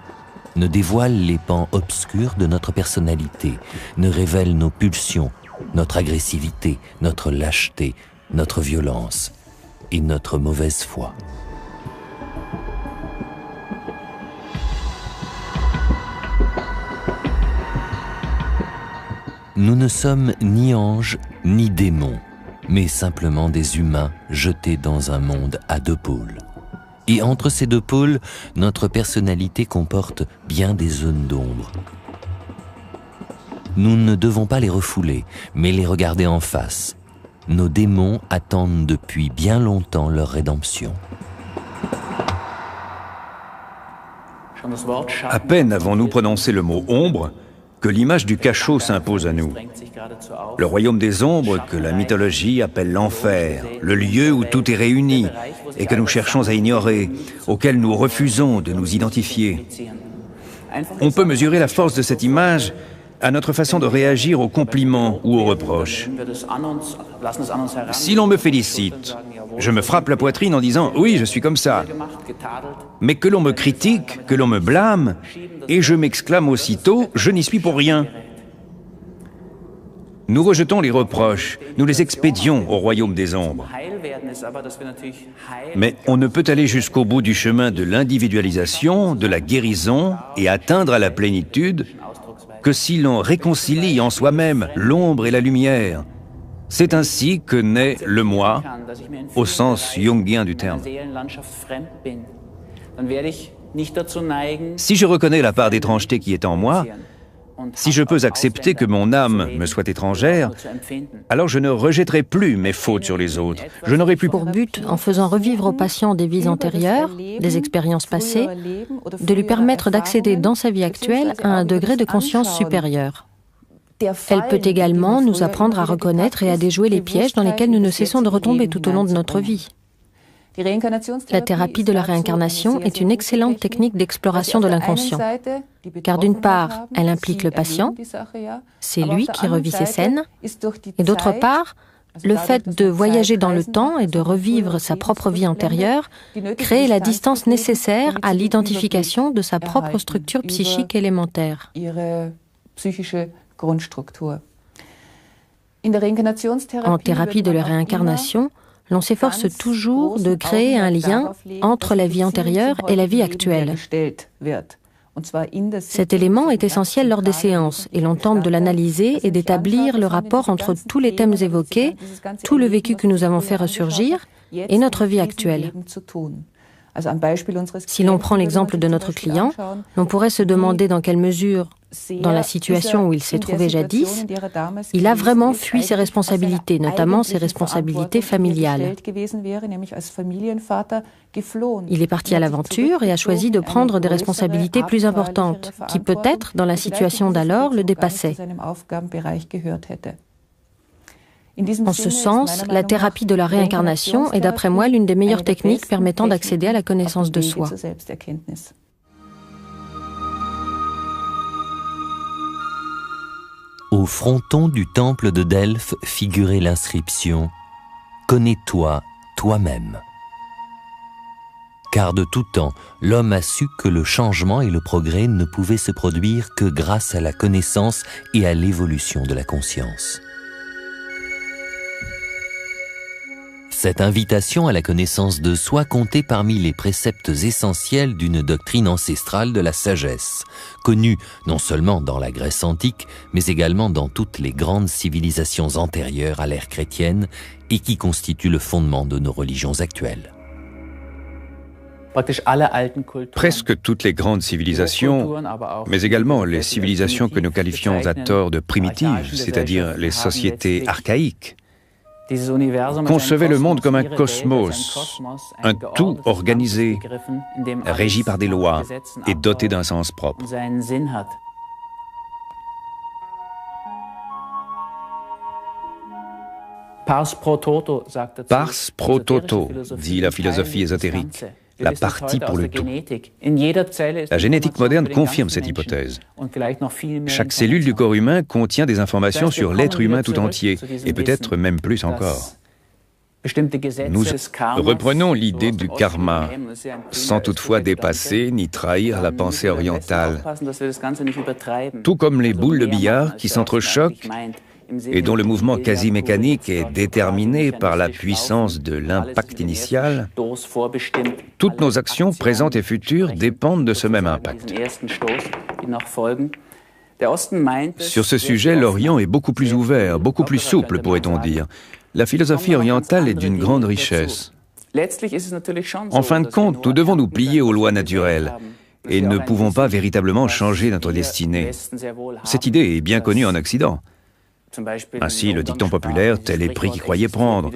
ne dévoilent les pans obscurs de notre personnalité, ne révèlent nos pulsions, notre agressivité, notre lâcheté, notre violence et notre mauvaise foi. Nous ne sommes ni anges ni démons, mais simplement des humains jetés dans un monde à deux pôles. Et entre ces deux pôles, notre personnalité comporte bien des zones d'ombre. Nous ne devons pas les refouler, mais les regarder en face. Nos démons attendent depuis bien longtemps leur rédemption. À peine avons-nous prononcé le mot « ombre » que l'image du cachot s'impose à nous. Le royaume des ombres que la mythologie appelle l'enfer, le lieu où tout est réuni et que nous cherchons à ignorer, auquel nous refusons de nous identifier. On peut mesurer la force de cette image à notre façon de réagir aux compliments ou aux reproches. Si l'on me félicite, je me frappe la poitrine en disant « oui, je suis comme ça ». Mais que l'on me critique, que l'on me blâme, et je m'exclame aussitôt « je n'y suis pour rien ». Nous rejetons les reproches, nous les expédions au royaume des ombres. Mais on ne peut aller jusqu'au bout du chemin de l'individualisation, de la guérison et atteindre à la plénitude que si l'on réconcilie en soi-même l'ombre et la lumière. C'est ainsi que naît le moi, au sens jungien du terme. Si je reconnais la part d'étrangeté qui est en moi, Si je peux accepter que mon âme me soit étrangère, alors je ne rejetterai plus mes fautes sur les autres. Je n'aurai plus pour but, en faisant revivre au patient des vies antérieures, des expériences passées, de lui permettre d'accéder dans sa vie actuelle à un degré de conscience supérieur. Elle peut également nous apprendre à reconnaître et à déjouer les pièges dans lesquels nous ne cessons de retomber tout au long de notre vie. La thérapie de la réincarnation est une excellente technique d'exploration de l'inconscient, car d'une part, elle implique le patient, c'est lui qui revit ces scènes, et d'autre part, le fait de voyager dans le temps et de revivre sa propre vie antérieure crée la distance nécessaire à l'identification de sa propre structure psychique élémentaire. En thérapie de la réincarnation, l'on s'efforce toujours de créer un lien entre la vie antérieure et la vie actuelle. Cet élément est essentiel lors des séances et l'on tente de l'analyser et d'établir le rapport entre tous les thèmes évoqués, tout le vécu que nous avons fait ressurgir et notre vie actuelle. Si l'on prend l'exemple de notre client, l'on pourrait se demander dans quelle mesure, dans la situation où il s'est trouvé jadis, il a vraiment fui ses responsabilités, notamment ses responsabilités familiales. Il est parti à l'aventure et a choisi de prendre des responsabilités plus importantes, qui peut-être, dans la situation d'alors, le dépassaient. En ce sens, la thérapie de la réincarnation est d'après moi l'une des meilleures techniques permettant d'accéder à la connaissance de soi. Au fronton du temple de Delphes figurait l'inscription « Connais-toi toi-même ». Car de tout temps, l'homme a su que le changement et le progrès ne pouvaient se produire que grâce à la connaissance et à l'évolution de la conscience. Cette invitation à la connaissance de soi comptait parmi les préceptes essentiels d'une doctrine ancestrale de la sagesse, connue non seulement dans la Grèce antique, mais également dans toutes les grandes civilisations antérieures à l'ère chrétienne et qui constitue le fondement de nos religions actuelles. Presque toutes les grandes civilisations, mais également les civilisations que nous qualifions à tort de primitives, c'est-à-dire les sociétés archaïques, concevaient le monde comme un cosmos, un tout organisé, régi par des lois et doté d'un sens propre. Pars pro toto, dit la philosophie ésotérique, la partie pour le tout. La génétique moderne confirme cette hypothèse. Chaque cellule du corps humain contient des informations sur l'être humain tout entier, et peut-être même plus encore. Nous reprenons l'idée du karma, sans toutefois dépasser ni trahir la pensée orientale. Tout comme les boules de billard qui s'entrechoquent et dont le mouvement quasi mécanique est déterminé par la puissance de l'impact initial, toutes nos actions présentes et futures dépendent de ce même impact. Sur ce sujet, l'Orient est beaucoup plus ouvert, beaucoup plus souple, pourrait-on dire. La philosophie orientale est d'une grande richesse. En fin de compte, nous devons nous plier aux lois naturelles et ne pouvons pas véritablement changer notre destinée. Cette idée est bien connue en Occident. Ainsi, le dicton populaire « tel est pris qui croyait prendre »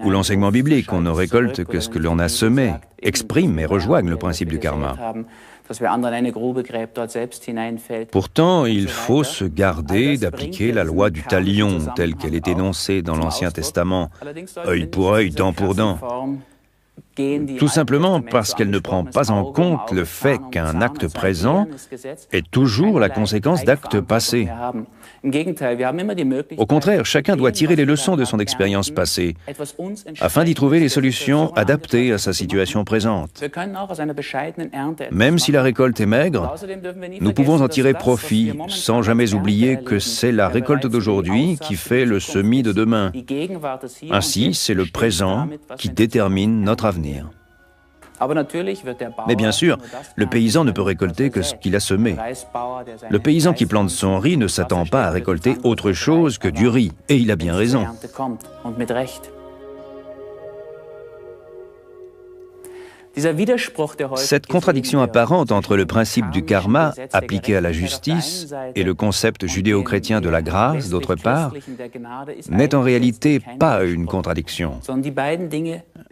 ou l'enseignement biblique « on ne récolte que ce que l'on a semé » exprime et rejoignent le principe du karma. Pourtant, il faut se garder d'appliquer la loi du talion telle qu'elle est énoncée dans l'Ancien Testament, œil pour œil, dent pour dent. Tout simplement parce qu'elle ne prend pas en compte le fait qu'un acte présent est toujours la conséquence d'actes passés. Au contraire, chacun doit tirer les leçons de son expérience passée afin d'y trouver les solutions adaptées à sa situation présente. Même si la récolte est maigre, nous pouvons en tirer profit sans jamais oublier que c'est la récolte d'aujourd'hui qui fait le semis de demain. Ainsi, c'est le présent qui détermine notre avenir. Mais bien sûr, le paysan ne peut récolter que ce qu'il a semé. Le paysan qui plante son riz ne s'attend pas à récolter autre chose que du riz, et il a bien raison. Cette contradiction apparente entre le principe du karma appliqué à la justice et le concept judéo-chrétien de la grâce, d'autre part, n'est en réalité pas une contradiction.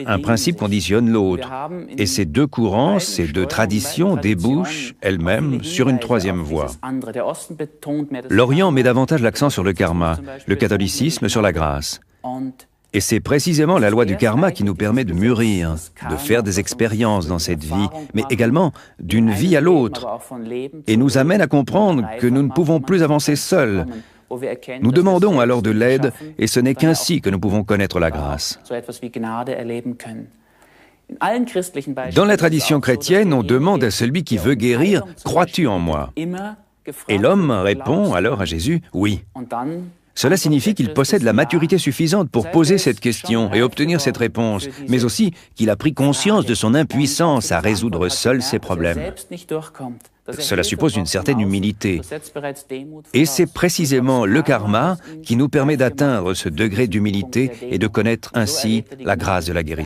Un principe conditionne l'autre, et ces deux courants, ces deux traditions débouchent elles-mêmes sur une troisième voie. L'Orient met davantage l'accent sur le karma, le catholicisme sur la grâce. Et c'est précisément la loi du karma qui nous permet de mûrir, de faire des expériences dans cette vie, mais également d'une vie à l'autre, et nous amène à comprendre que nous ne pouvons plus avancer seuls. Nous demandons alors de l'aide, et ce n'est qu'ainsi que nous pouvons connaître la grâce. Dans la tradition chrétienne, on demande à celui qui veut guérir, « Crois-tu en moi ?» Et l'homme répond alors à Jésus, « Oui ». Cela signifie qu'il possède la maturité suffisante pour poser cette question et obtenir cette réponse, mais aussi qu'il a pris conscience de son impuissance à résoudre seul ses problèmes. Cela suppose une certaine humilité. Et c'est précisément le karma qui nous permet d'atteindre ce degré d'humilité et de connaître ainsi la grâce de la guérison.